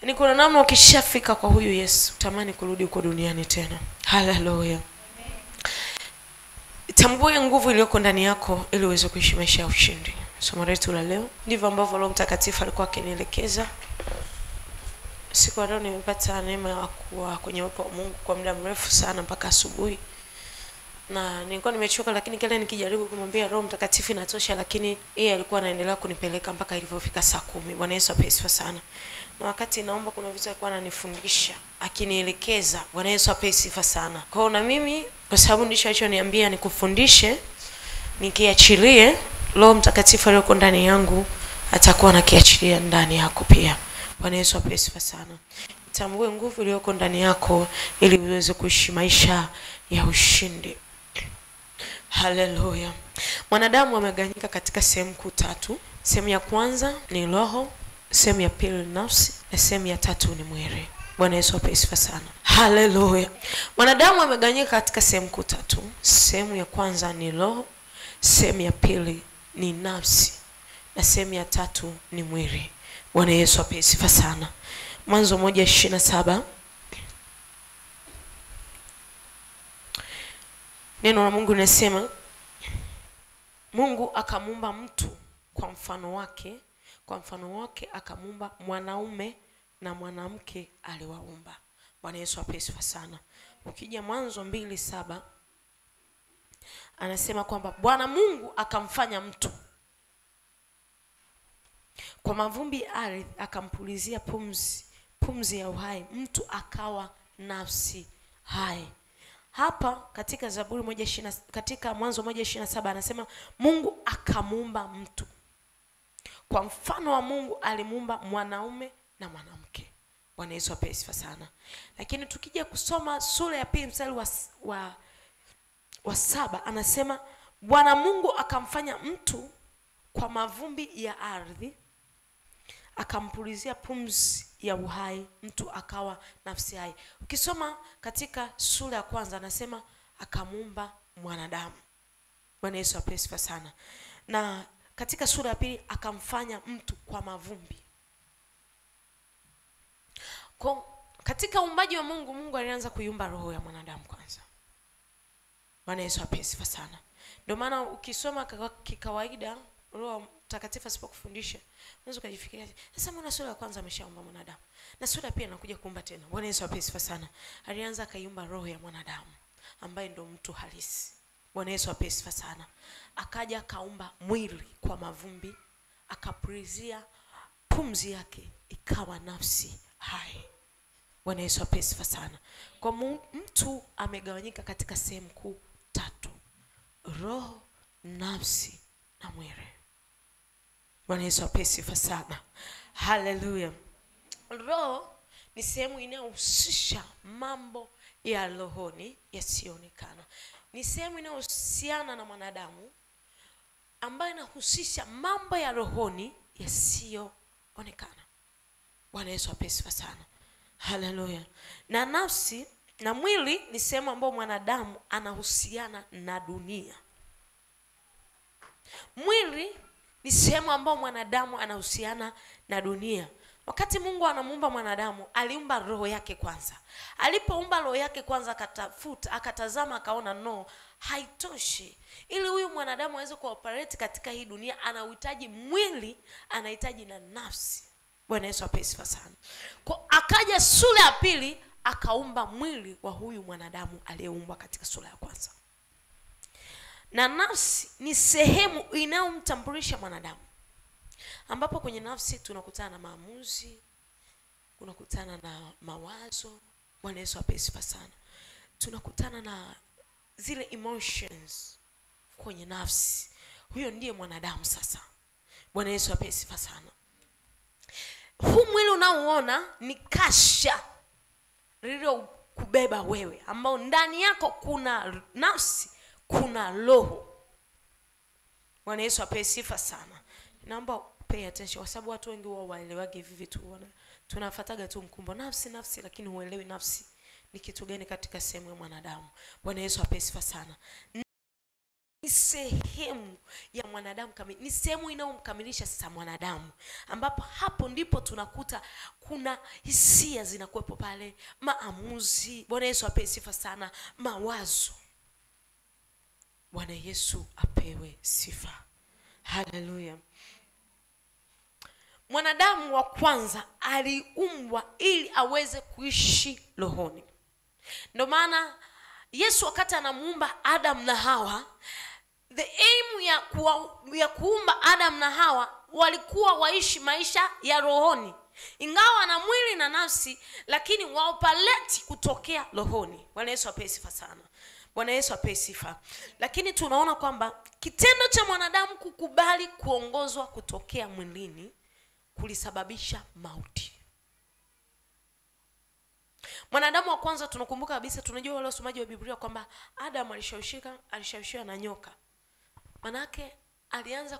Yaani kuna namna ukishafika kwa huyu Yesu tamani kurudi huko duniani tena. Haleluya. Tambua nguvu iliyoko ndani yako ili uweze kuishi maisha ya ushindi. Somo letu la leo ndivyo ambavyo Roho Mtakatifu alikuwa akinielekeza. Siku ya leo nimepata neema ya kuwa kwenye uwepo wa Mungu kwa muda mrefu sana mpaka asubuhi. Na nilikuwa nimechoka, lakini kile nikijaribu kumwambia Roho Mtakatifu inatosha, lakini yeye alikuwa anaendelea kunipeleka mpaka ilipofika saa 10. Bwana Yesu asifiwe sana. Na wakati naomba kuna vitu alikuwa ananifundisha, akinielekeza. Bwana Yesu asifiwe sana. Kwa hiyo na mimi kwa sababu ndicho alichoniambia nikufundishe, nikiachilie, Roho Mtakatifu aliyoko ndani yangu atakuwa anakiachilia ndani yako pia. Bwana Yesu asifiwe sana. Tambue nguvu iliyoko ndani yako ili uweze kuishi maisha ya ushindi. Haleluya. Mwanadamu amegawanyika katika sehemu kuu tatu. Sehemu ya kwanza ni roho, sehemu ya pili ni nafsi, na sehemu ya tatu ni mwili. Bwana Yesu asifiwe sana. Haleluya. Mwanadamu amegawanyika katika sehemu kuu tatu. Sehemu ya kwanza ni roho, sehemu ya pili ni nafsi, na sehemu ya tatu ni mwili. Bwana Yesu asifiwe sana. Mwanzo 1:27. Neno la Mungu linasema Mungu akamuumba mtu kwa mfano wake, kwa mfano wake akamuumba, mwanaume na mwanamke aliwaumba. Bwana Yesu asifiwe sana. Ukija Mwanzo 2:7 anasema kwamba Bwana Mungu akamfanya mtu kwa mavumbi ya ardhi, akampulizia pumzi ya uhai, mtu akawa nafsi hai. Hapa katika Zaburi 1:20, katika Mwanzo 1:27 anasema Mungu akamuumba mtu kwa mfano wa Mungu, alimuumba mwanaume na mwanamke. Bwana Yesu asifiwe sana. Lakini tukija kusoma sura ya 2 mstari wa 7 anasema Bwana Mungu akamfanya mtu kwa mavumbi ya ardhi, akampulizia pumzi ya uhai, mtu akawa nafsi hai. Ukisoma katika sura ya kwanza anasema akamuumba mwanadamu. Bwana Yesu asifiwe sana. Na katika sura ya pili akamfanya mtu kwa mavumbi. Kwa katika uumbaji wa Mungu, Mungu alianza kuiumba roho ya mwanadamu kwanza. Bwana Yesu asifiwe sana. Ndio maana ukisoma kikawaida Roho Mtakatifu asipokufundisha unaweza kujifikiria sasa mbona sura ya kwanza ameshaumba mwanadamu na sura pia anakuja kuumba tena. Bwana Yesu asifiwe sana. Alianza akaiumba roho ya mwanadamu ambaye ndio mtu halisi. Bwana Yesu asifiwe sana. Akaja akaumba mwili kwa mavumbi, akapulizia pumzi yake, ikawa nafsi hai. Bwana Yesu asifiwe sana. Kwa mtu amegawanyika katika sehemu kuu tatu: roho, nafsi na mwili. Bwana Yesu asifiwe sana. Haleluya. Roho ni sehemu inayohusisha mambo ya rohoni yasiyoonekana. Ni sehemu inayohusiana na mwanadamu ambayo inahusisha mambo ya rohoni yasiyoonekana. Bwana Yesu asifiwe sana. Haleluya. Na nafsi na mwili ni sehemu ambayo mwanadamu anahusiana na dunia. Mwili ni sehemu ambayo mwanadamu anahusiana na dunia. Wakati Mungu anamuumba mwanadamu, aliumba roho yake kwanza. Alipoumba roho yake kwanza, akatafuta, akatazama, akaona no, haitoshi. Ili huyu mwanadamu aweze kuoperate katika hii dunia, anahitaji mwili, anahitaji na nafsi. Bwana Yesu asifiwe sana. Kwa akaja sura ya pili, akaumba mwili wa huyu mwanadamu aliyeumbwa katika sura ya kwanza. Na nafsi ni sehemu inayomtambulisha mwanadamu, ambapo kwenye nafsi tunakutana na maamuzi, tunakutana na mawazo. Bwana Yesu asifiwe sana. Tunakutana na zile emotions kwenye nafsi. Huyo ndiye mwanadamu sasa. Bwana Yesu asifiwe sana. Huu mwili unaoona ni kasha lililo kubeba wewe, ambao ndani yako kuna nafsi, kuna roho. Bwana Yesu asifiwe sana. Naomba pay attention kwa sababu watu wengi wao waelewage hivi vitu. Tunafuataga tu mkumbo nafsi, lakini huelewi nafsi ni kitu gani katika sehemu ya mwanadamu. Bwana Yesu asifiwe sana. ni sehemu ya mwanadamu kamili, ni sehemu inayomkamilisha sasa mwanadamu, ambapo hapo ndipo tunakuta kuna hisia zinakuwepo pale, maamuzi. Bwana Yesu apewe sifa sana. Mawazo. Bwana Yesu apewe sifa. Haleluya. Mwanadamu wa kwanza aliumbwa ili aweze kuishi rohoni. Ndio maana Yesu wakati anamuumba Adam na Hawa, the aim ya kuumba Adam na Hawa walikuwa waishi maisha ya rohoni. Ingawa na mwili na nafsi, lakini waopaleti kutokea rohoni. Bwana Yesu apewe sifa sana. Bwana Yesu apewe sifa. Lakini tunaona kwamba kitendo cha mwanadamu kukubali kuongozwa kutokea mwilini kulisababisha mauti. Mwanadamu wa kwanza tunakumbuka kabisa, tunajua wale wasomaji wa Biblia kwamba Adam alishawishiwa na nyoka. Manake alianza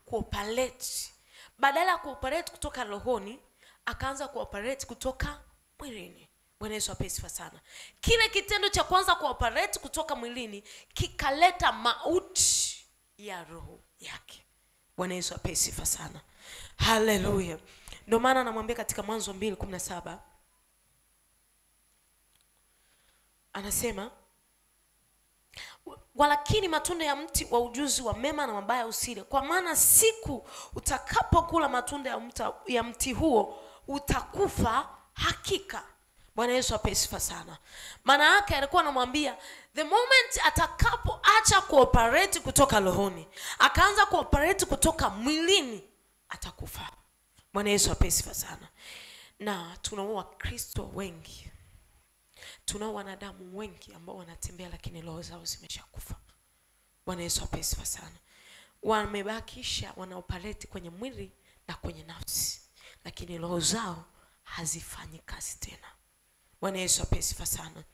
kuoperate, badala ya kuoperate kutoka rohoni akaanza kuoperate kutoka mwilini. Bwana Yesu apewe sifa sana. Kile kitendo cha kwanza kuoperate kutoka mwilini kikaleta mauti ya roho yake. Bwana Yesu apewe sifa sana. Haleluya. Ndio maana anamwambia katika Mwanzo 2:17 anasema, walakini matunda ya mti wa ujuzi wa mema na mabaya usile, kwa maana siku utakapokula matunda ya mti huo utakufa hakika. Bwana Yesu apewe sifa sana. Maana yake alikuwa anamwambia the moment atakapoacha kuoperate kutoka rohoni, akaanza kuoperate kutoka mwilini, atakufa. Bwana Yesu apewe sifa sana. Na tunao Wakristo wengi, tunao wanadamu wengi ambao wanatembea lakini roho zao zimeshakufa. Bwana Yesu apewe sifa sana. Wamebakisha wanaoperate kwenye mwili na kwenye nafsi, lakini roho zao hazifanyi kazi tena. Bwana Yesu apewe sifa sana.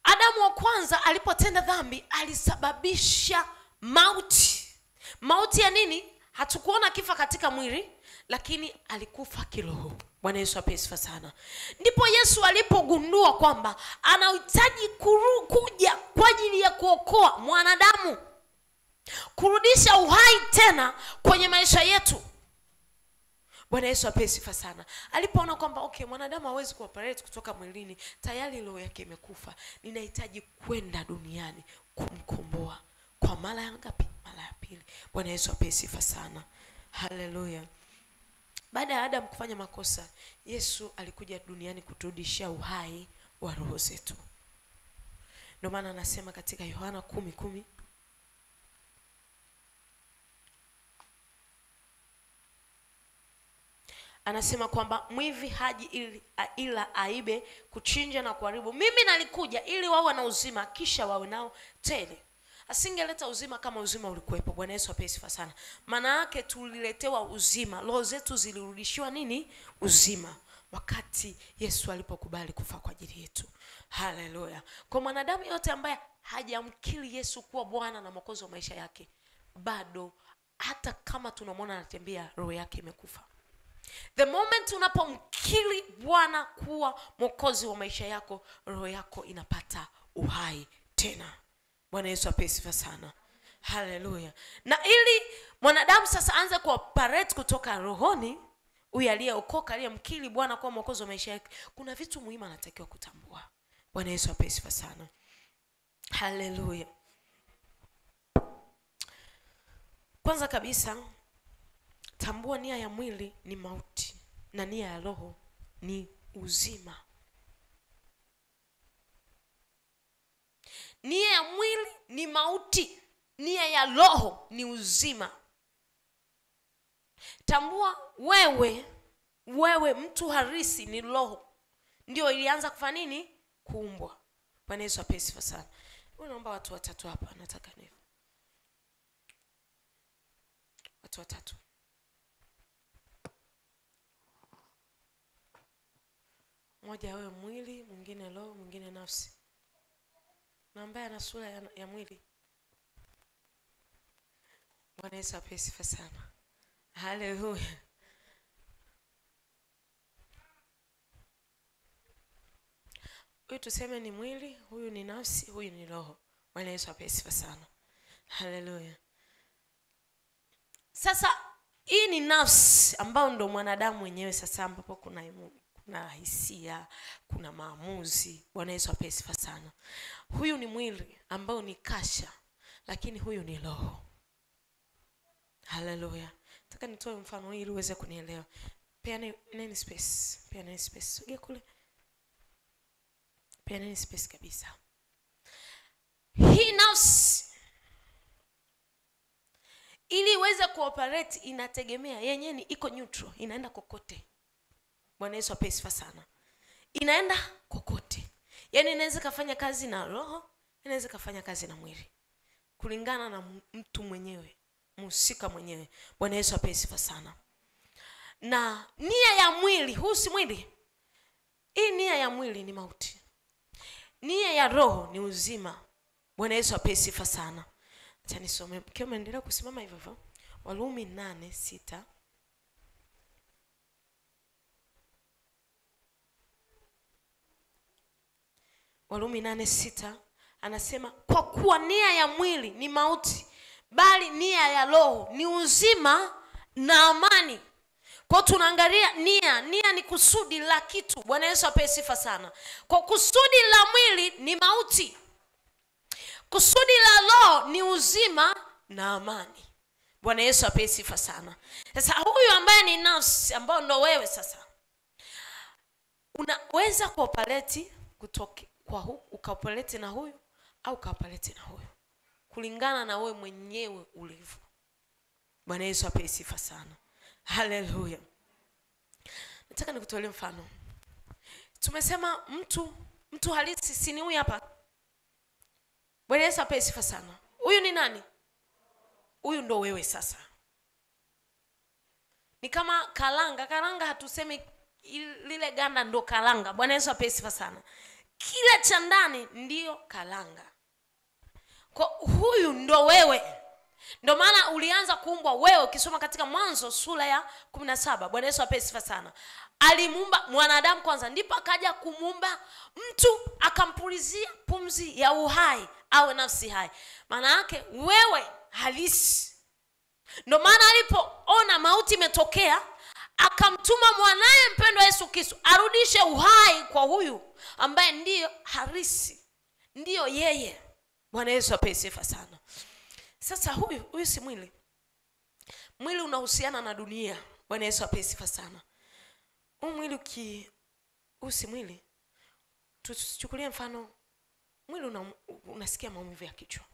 Adamu wa kwanza alipotenda dhambi alisababisha mauti. Mauti ya nini? Hatukuona kifa katika mwili, lakini alikufa kiroho. Bwana Yesu apewe sifa sana. Ndipo Yesu alipogundua kwamba anahitaji kuja kwa ajili ya kuokoa mwanadamu, kurudisha uhai tena kwenye maisha yetu. Bwana Yesu apewe sifa sana. Alipoona kwamba okay, mwanadamu hawezi kuoperate kutoka mwilini, tayari roho yake imekufa, ninahitaji kwenda duniani kumkomboa kwa mara ya ngapi? Mara ya pili. Bwana Yesu apewe sifa sana. Haleluya. Baada ya Adam kufanya makosa, Yesu alikuja duniani kuturudishia uhai wa roho zetu. Ndio maana anasema katika Yohana 10:10, anasema kwamba mwivi haji ila aibe, kuchinja na kuharibu. Mimi nalikuja ili wawe na uzima, kisha wawe nao tele. Asingeleta uzima kama uzima ulikuwepo. Bwana Yesu apewe sifa sana. Maana yake tuliletewa uzima, roho zetu zilirudishiwa nini? Uzima, wakati Yesu alipokubali kufa kwa ajili yetu. Haleluya. Kwa mwanadamu yote ambaye hajamkiri Yesu kuwa Bwana na Mwokozi wa maisha yake, bado hata kama tunamwona anatembea, roho yake imekufa. The moment unapomkiri Bwana kuwa Mwokozi wa maisha yako, roho yako inapata uhai tena. Bwana Yesu apewe sifa sana. Haleluya. Na ili mwanadamu sasa anze kuoperate kutoka rohoni, huyu aliyeokoka, aliyemkiri Bwana kuwa Mwokozi wa maisha yake, kuna vitu muhimu anatakiwa kutambua. Bwana Yesu apewe sifa sana. Haleluya. Kwanza kabisa, tambua nia ya mwili ni mauti na nia ya roho ni uzima. Nia ya mwili ni mauti, nia ya roho ni uzima. Tambua wewe mtu harisi ni roho. Ndio ilianza kufanya nini? Kuumbwa. Bwana Yesu apewe sifa sana. Naomba watu watatu hapa, nataka niwe. Watu watatu. Mmoja wewe mwili, mwingine roho, mwingine nafsi. Na ambaye ana sura ya mwili. Bwana Yesu apewe sifa sana. Haleluya. Huyu tuseme ni mwili, huyu ni nafsi, huyu ni roho. Bwana Yesu apewe sifa sana. Haleluya. Sasa hii ni nafsi ambao ndo mwanadamu mwenyewe sasa, ambapo kuna hisia, kuna maamuzi. Bwana Yesu apewe sifa sana. Huyu ni mwili ambao ni kasha, lakini huyu ni roho. Haleluya. Nataka nitoe mfano ili uweze kunielewa. Peana space. Peana space. Sogea kule. Peana space kabisa. Hii nafsi ili iweze kuoperate inategemea yenyewe, ni iko neutral, inaenda kokote. Bwana Yesu apewe sifa sana. Inaenda kokote. Yaani inaweza kufanya kazi na roho, inaweza kufanya kazi na mwili, kulingana na mtu mwenyewe, mhusika mwenyewe. Bwana Yesu apewe sifa sana. Na nia ya mwili, huu si mwili. Hii nia ya mwili ni mauti. Nia ya roho ni uzima. Bwana Yesu apewe sifa sana. Acha nisome. Kama unaendelea kusimama hivyo hivyo. Warumi 8:6. Warumi 8:6 anasema, kwa kuwa nia ya mwili ni mauti, bali nia ya roho ni uzima na amani. Kwa tunaangalia nia ni kusudi la kitu. Bwana Yesu apewe sifa sana. Kwa kusudi la mwili ni mauti, kusudi la roho ni uzima na amani. Bwana Yesu apewe sifa sana. Sasa huyu ambaye ni nafsi, ambao ndo wewe sasa, unaweza kuoperate kutoka kwa huyu ukaoperate na huyu, au ukaoperate na huyu, kulingana na wewe mwenyewe ulivyo. Bwana Yesu apewe sifa sana. Haleluya. Nataka nikutolee mfano. Tumesema mtu halisi si ni huyu hapa. Bwana Yesu apewe sifa sana. Huyu ni nani? Huyu ndo wewe sasa. Ni kama karanga hatusemi lile ganda ndo karanga. Bwana Yesu apewe sifa sana. Kila cha ndani ndio karanga. Kwa huyu ndo wewe. Ndio maana ulianza kuumbwa wewe. Ukisoma katika Mwanzo sura ya 17. Bwana Yesu apewe sifa sana. Alimuumba mwanadamu kwanza, ndipo akaja kumuumba mtu, akampulizia pumzi ya uhai, awe nafsi hai. Maana yake wewe halisi. Ndio maana alipoona mauti imetokea, akamtuma mwanae mpendwa Yesu Kristo arudishe uhai kwa huyu ambaye ndiyo halisi, ndiyo yeye. Bwana Yesu apewe sifa sana. Sasa huyu si mwili. Mwili unahusiana na dunia. Bwana Yesu apewe sifa sana. Mwili si mwili. Tuchukulie mfano, mwili unasikia maumivu ya kichwa.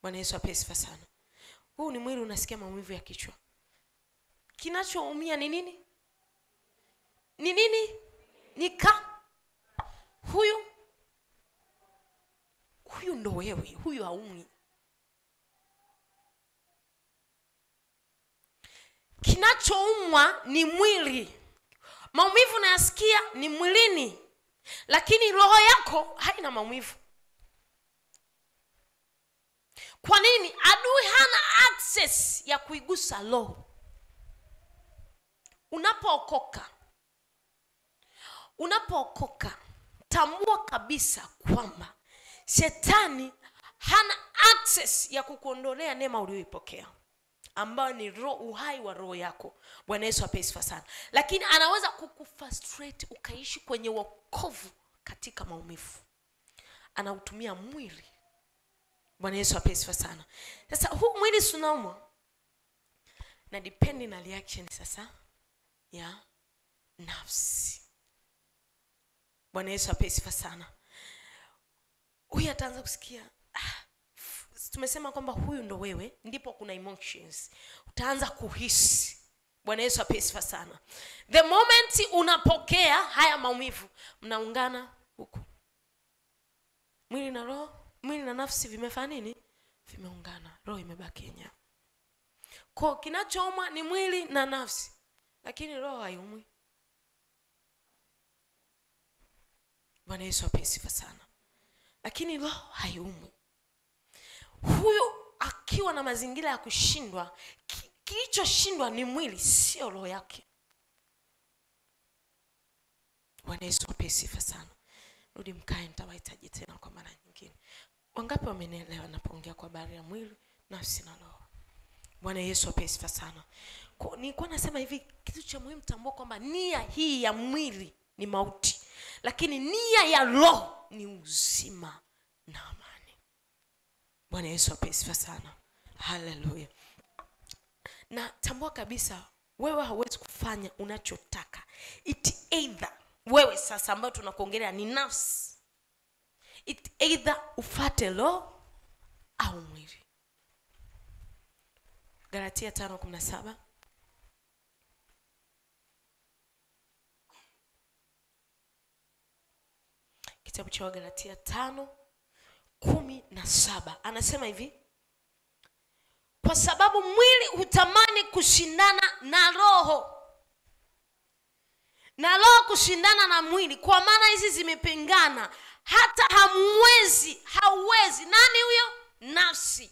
Bwana Yesu apewe sifa sana. Huu ni mwili unasikia maumivu ya kichwa. Kinachoumia ni nini? Ni nini? Huyu ndo wewe. Huyu haumi. Kinachoumwa ni mwili. Maumivu unayasikia ni mwilini, lakini roho yako haina maumivu. Kwa nini? Adui hana access ya kuigusa roho. Unapookoka, tambua kabisa kwamba shetani hana access ya kukuondolea neema uliyoipokea, ambayo ni uhai wa roho yako. Bwana Yesu apewe sifa sana. Lakini anaweza kukufrustrate ukaishi kwenye wokovu katika maumivu. Anautumia mwili. Bwana Yesu apewe sifa sana. Sasa huu mwili sunauma na depend na reaction sasa ya nafsi. Bwana Yesu apewe sifa sana. Huyu ataanza kusikia tumesema kwamba huyu ndo wewe, ndipo kuna emotions. Utaanza kuhisi. Bwana Yesu apewe sifa sana. The moment unapokea haya maumivu, mnaungana huku. Mwili na roho, mwili na nafsi vimefanya nini? Vimeungana. Roho imebaki yenyewe. Kwa kinachouma ni mwili na nafsi, lakini roho haiumwi. Bwana Yesu apewe sifa sana. Lakini roho haiumwi. Huyu akiwa na mazingira ya kushindwa, kilichoshindwa ni mwili, sio roho yake. Bwana Yesu apewe sifa sana. Rudi mkae, nitawahitaji tena kwa mara nyingine. Wangapi wamenielewa napoongea kwa habari ya mwili na nafsi na roho. Bwana Yesu apewe sifa sana. Nilikuwa nasema hivi, kitu cha muhimu tambua kwamba nia hii ya mwili ni mauti, lakini nia ya roho ni uzima na amani. Bwana Yesu apewe sifa sana. Haleluya. Na tambua kabisa wewe hauwezi kufanya unachotaka. It either wewe sasa ambayo tunakuongelea ni nafsi. It either ufuate roho au mwili. Galatia 5:17. Kitabu cha Galatia 5:17 anasema hivi: kwa sababu mwili hutamani kushindana na roho, na roho kushindana na mwili, kwa maana hizi zimepingana, hata hauwezi. Nani huyo? Nafsi.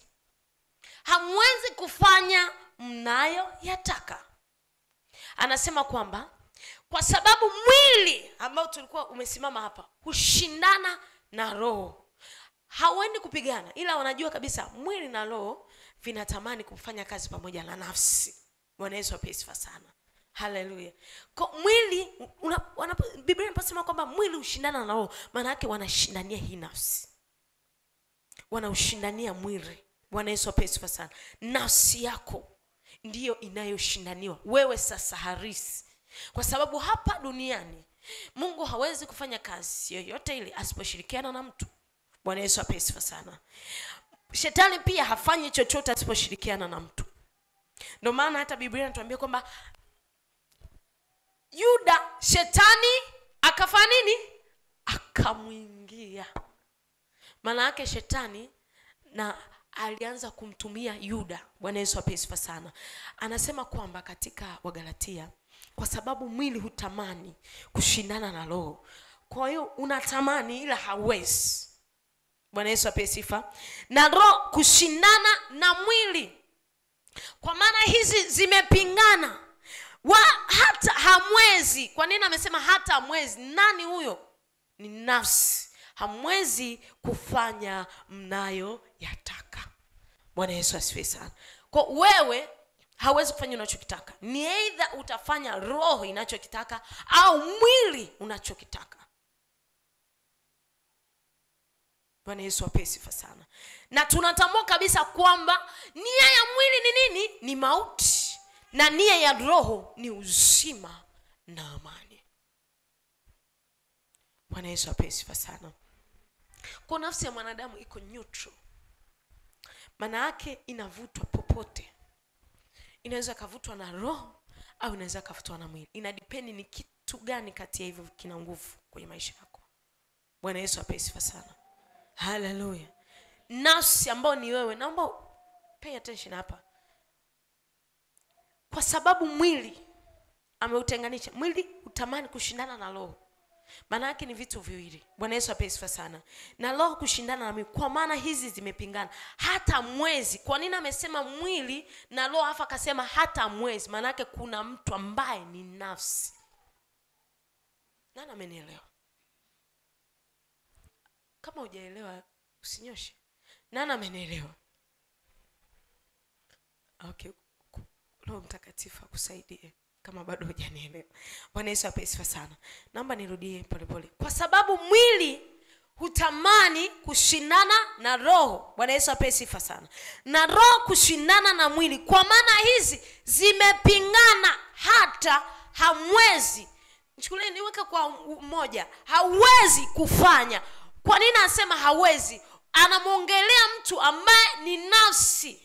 Hamwezi kufanya mnayo yataka. Anasema kwamba kwa sababu mwili ambao tulikuwa umesimama hapa hushindana na roho. Hawendi kupigana, ila wanajua kabisa mwili na roho vinatamani kufanya kazi pamoja na nafsi. Bwana Yesu apewe sifa sana. Haleluya. Kwa mwili Biblia inasema kwamba mwili hushindana na roho, maana yake wanashindania hii nafsi. Wanaushindania mwili. Bwana Yesu apewe sifa sana. Nafsi yako ndiyo inayoshindaniwa. Wewe sasa harisi. Kwa sababu hapa duniani Mungu hawezi kufanya kazi yoyote ile asiposhirikiana na mtu. Bwana Yesu apewe sifa sana. Shetani pia hafanyi chochote asiposhirikiana na mtu. Ndio maana hata Biblia inatuambia kwamba Yuda, shetani akafanya nini? Akamuingia. Maana yake shetani na alianza kumtumia Yuda. Bwana Yesu apewe sifa sana. Anasema kwamba katika Wagalatia, kwa sababu mwili hutamani kushindana na roho. Kwa hiyo unatamani ila hauwezi. Bwana Yesu apewe sifa. Na roho kushindana na mwili, kwa maana hizi zimepingana, hata hamwezi. Kwa nini amesema hata hamwezi? Nani huyo? Ni nafsi. Hamwezi kufanya mnayo yataka. Bwana Yesu asifiwe sana. Kwa wewe hauwezi kufanya unachokitaka. Ni either utafanya roho inachokitaka au mwili unachokitaka. Bwana Yesu apewe sifa sana. Na tunatambua kabisa kwamba nia ya mwili ni nini? Ni mauti. Na nia ya roho ni uzima na amani. Bwana Yesu apewe sifa sana. Kwa nafsi ya mwanadamu iko neutral. Maana yake inavutwa popote. Inaweza kavutwa na roho au inaweza kavutwa na mwili. Inadepend ni kitu gani kati ya hivyo kina nguvu kwenye maisha yako. Bwana Yesu apewe sifa sana. Haleluya. Nafsi ambayo ni wewe, naomba pay attention hapa. Kwa sababu mwili ameutenganisha. Mwili utamani kushindana na roho. Maana yake ni vitu viwili. Bwana Yesu apewe sifa sana. Na roho kushindana na mwili, kwa maana hizi zimepingana, hata mwezi. Kwa nini amesema mwili na roho afa akasema hata mwezi? Maana yake kuna mtu ambaye ni nafsi. Nani amenielewa? Kama hujaelewa usinyoshe. Nani amenielewa? Okay. Roho Mtakatifu akusaidie kama bado hujanielewa. Bwana Yesu apewe sifa sana. Naomba nirudie polepole. Kwa sababu mwili hutamani kushindana na roho. Bwana Yesu apewe sifa sana. Na roho kushindana na mwili, kwa maana hizi zimepingana, hata hamwezi. Nichukulie niweke kwa mmoja. Hauwezi kufanya. Kwa nini anasema hawezi? Anamuongelea mtu ambaye ni nafsi.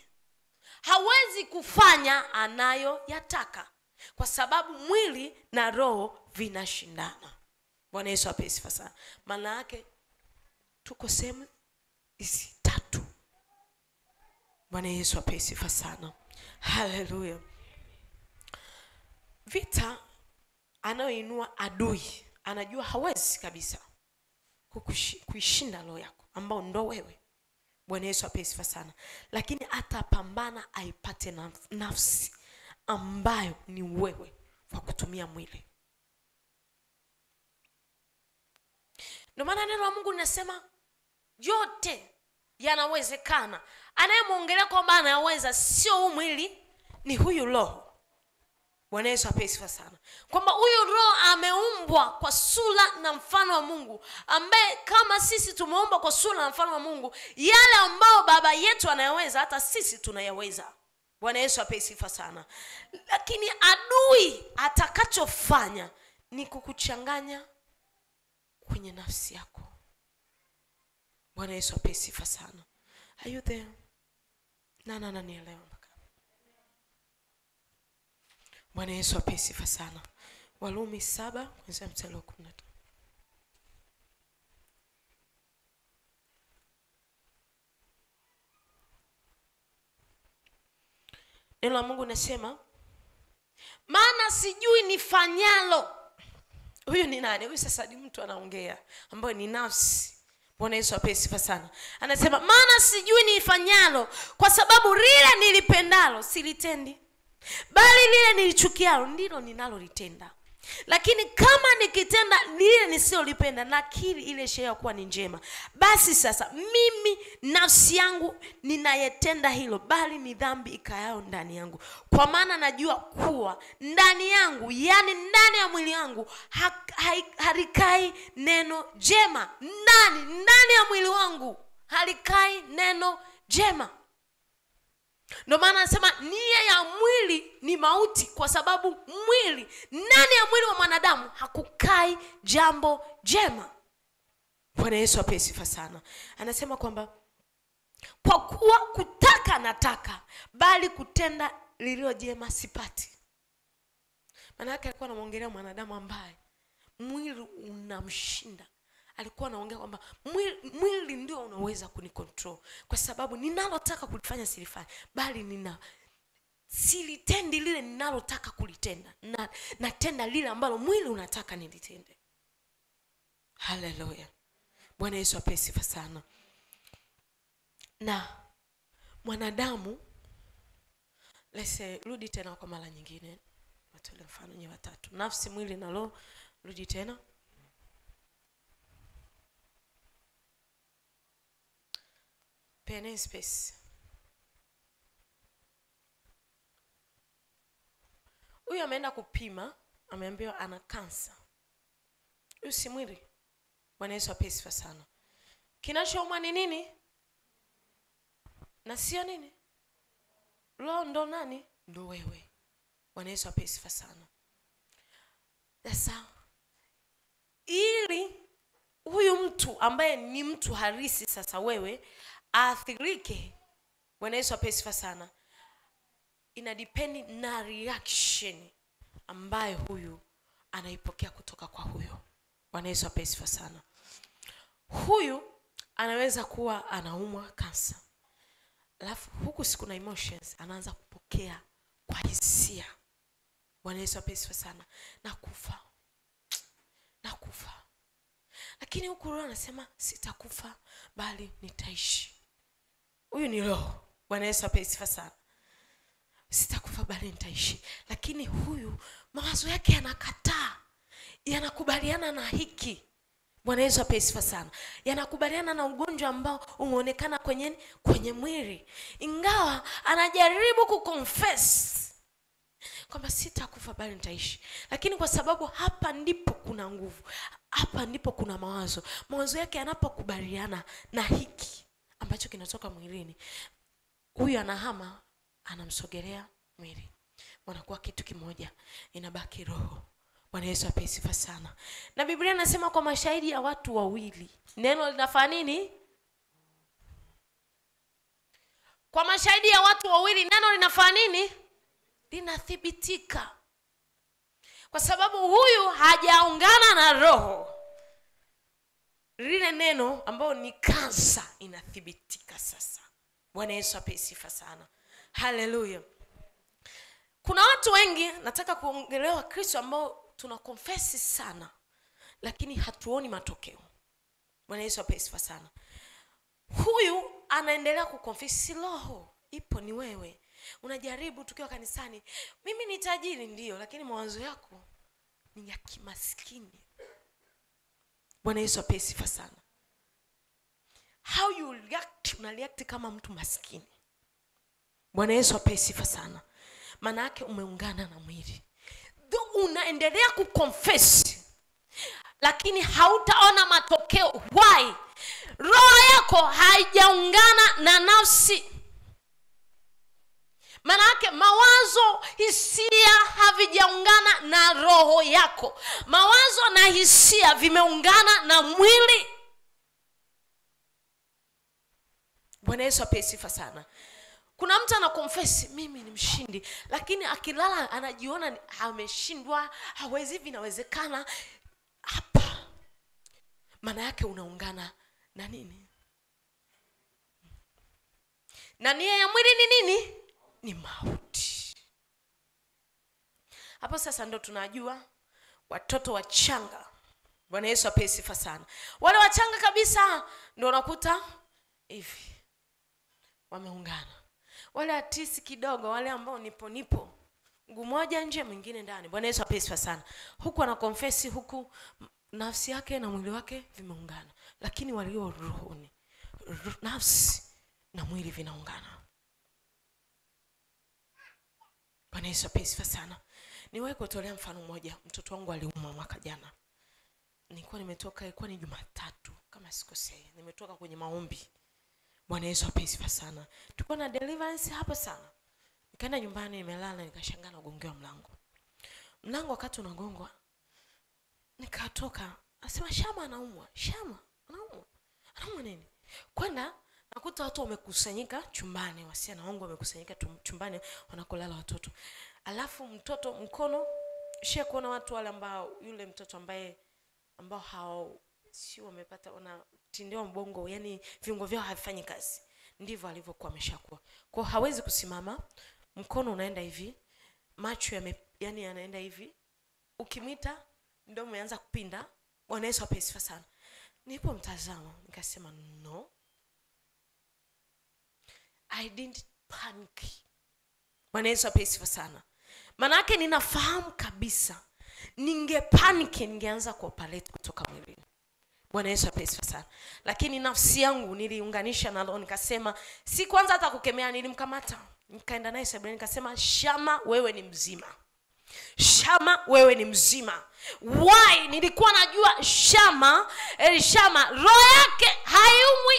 Hawezi kufanya anayo yataka, kwa sababu mwili na roho vinashindana. Bwana Yesu apewe sifa sana. Maana yake tuko sehemu hizi tatu. Bwana Yesu apewe sifa sana. Haleluya. Vita anayoinua adui, anajua hawezi kabisa kuishinda roho yako ambao ndo wewe. Bwana Yesu apewe sifa sana. Lakini atapambana aipate nafsi ambayo ni wewe kwa kutumia mwili. Ndio maana neno la Mungu linasema yote yanawezekana. Anayemuongelea kwamba anaweza sio huu mwili, ni huyu roho. Bwana Yesu apewe sifa sana. Kwamba huyu roho ameumbwa kwa sura na mfano wa Mungu, ambaye kama sisi tumeumbwa kwa sura na mfano wa Mungu, yale ambao baba yetu anayaweza hata sisi tunayaweza. Bwana Yesu apewe sifa sana. Lakini adui atakachofanya ni kukuchanganya kwenye nafsi yako. Bwana Yesu apewe sifa sana. Are you there? Na nielewa. Bwana Yesu apewe sifa sana. Warumi 7 kuanzia mstari wa 15. Neno la Mungu nasema, maana sijui nifanyalo. Huyu ni nani? Huyu sasa ni mtu anaongea ambaye ni nafsi. Bwana Yesu apewe sifa sana. Anasema, maana sijui nifanyalo, kwa sababu lile nilipendalo silitendi, bali lile nilichukialo ndilo ninalolitenda. Lakini kama nikitenda lile nisilolipenda, nakiri ile sheria kuwa ni njema. Basi sasa mimi nafsi yangu ninayetenda hilo, bali ni dhambi ikayao ndani yangu. Kwa maana najua kuwa ndani yangu, yani ndani ya mwili wangu, halikai neno jema. Ndani ya mwili wangu halikai neno jema. Ndio maana anasema nia ya mwili ni mauti, kwa sababu ndani ya mwili wa mwanadamu hakukai jambo jema. Bwana Yesu apewe sifa sana. Anasema kwamba kwa kuwa kutaka nataka, bali kutenda lililo jema sipati. Maana yake alikuwa anamuongelea mwanadamu ambaye mwili unamshinda. Alikuwa anaongea kwamba mwili ndio unaweza kunicontrol, kwa sababu ninalotaka kulifanya silifanya, bali silitendi lile ninalotaka kulitenda, natenda lile ambalo mwili unataka nilitende. Haleluya. Bwana Yesu apewe sifa sana. Na mwanadamu, rudi tena kwa mara nyingine. Watolee mfano nye watatu. Nafsi, mwili na roho. Rudi tena. Pene space. Huyu ameenda kupima, ameambiwa ana kansa. Huyu si mwili. Bwana Yesu apewe sifa sana. Kinachouma ni nini? Na sio nini? Roho ndo nani? Ndo wewe. Bwana Yesu apewe sifa sana. Sasa ili huyu mtu ambaye ni mtu halisi sasa wewe athirike, Bwana Yesu apewe sifa sana, ina depend na reaction ambayo huyu anaipokea kutoka kwa huyo. Bwana Yesu apewe sifa sana. Huyu anaweza kuwa anaumwa kansa, alafu huku siku na emotions anaanza kupokea kwa hisia. Bwana Yesu apewe sifa sana. Nakufa. Lakini huku roho anasema sitakufa bali nitaishi. Huyu ni roho. Bwana Yesu apewe sifa sana. Sitakufa bali nitaishi. Lakini huyu mawazo yake yanakataa, yanakubaliana na hiki. Bwana Yesu apewe sifa sana. Yanakubaliana na ugonjwa ambao umeonekana kwenye mwili, ingawa anajaribu kuconfess kwamba sitakufa bali nitaishi. Lakini kwa sababu hapa ndipo kuna nguvu, hapa ndipo kuna mawazo yake yanapokubaliana na hiki ambacho kinatoka mwilini, huyu anahama, anamsogelea mwili, wanakuwa kitu kimoja, inabaki roho. Bwana Yesu apewe sifa sana. Na Biblia inasema kwa mashahidi ya watu wawili neno linafanya nini? Kwa mashahidi ya watu wawili neno linafanya nini? Linathibitika. Kwa sababu huyu hajaungana na roho, lile neno ambalo ni kansa inathibitika sasa. Bwana Yesu apewe sifa sana. Haleluya. Kuna watu wengi, nataka kuongelewa Kristo, ambao tunakonfesi sana lakini hatuoni matokeo. Bwana Yesu apewe sifa sana. Huyu anaendelea kukonfesi, roho ipo ni wewe. Unajaribu tukiwa kanisani, mimi ni tajiri ndio, lakini mawazo yako ni ya kimaskini. Bwana Yesu apewe sifa sana. how you react, unareact kama mtu maskini. Bwana Yesu apewe sifa sana. Maana yake umeungana na mwili. Unaendelea kuconfess, lakini hautaona matokeo. Why? Roho yako haijaungana na nafsi. Maana yake mawazo, hisia havijaungana na roho yako. Mawazo na hisia vimeungana na mwili. Bwana Yesu apewe sifa sana. Kuna mtu anakonfess mimi ni mshindi, lakini akilala anajiona ameshindwa, hawezi, vinawezekana. Hapa maana yake unaungana na nini? Na nia ya mwili ni nini? Ni mauti. Hapo sasa ndo tunajua watoto wachanga. Bwana Yesu apewe sifa sana. Wale wachanga kabisa ndio unakuta hivi wameungana. Wale atisi kidogo, wale ambao nipo mguu mmoja nje mwingine ndani. Bwana Yesu apewe sifa sana. Huku ana confess, huku nafsi yake na mwili wake vimeungana. Lakini walio rohoni, nafsi na mwili vinaungana. Bwana Yesu apewe sifa sana. Niwahi kutolea mfano mmoja. Mtoto wangu aliumwa mwaka jana. Nilikuwa nimetoka, ilikuwa ni Jumatatu kama sikosei. Nimetoka kwenye maombi. Bwana Yesu apewe sifa sana. Tulikuwa na deliverance hapo sana. Nikaenda nyumbani, nimelala, nikashangaa nagongewa mlango. Mlango wakati unagongwa, nikatoka, nasema Shama anaumwa. Shama anaumwa. Anaumwa nini? Kwenda nakuta watu wamekusanyika chumbani, wasichana wangu wamekusanyika chumbani wanakolala watoto. Alafu mtoto mkono, shia kuona watu wale ambao, yule mtoto ambao hao si wamepata, wanatindiwa mbongo, yani viungo vyao havifanyi kazi. Ndivyo alivyokuwa ameshakuwa. Kwa hawezi kusimama, mkono unaenda hivi, macho yani yanaenda hivi. Ukimita ndio umeanza kupinda. Bwana Yesu apewe sifa sana. Nipo mtazama, nikasema no, I didn't panic. Bwana Yesu apewe sifa sana. Maana yake ninafahamu kabisa ningepanic, ningeanza kuoperate kutoka mwilini. Bwana Yesu apewe sifa sana. Lakini nafsi yangu niliunganisha na roho, nikasema si kwanza hata kukemea, nilimkamata. Nikaenda naye sebuleni, nikasema Shama wewe ni mzima. Shama wewe ni mzima. Why? Nilikuwa najua Shama roho yake haiumwi.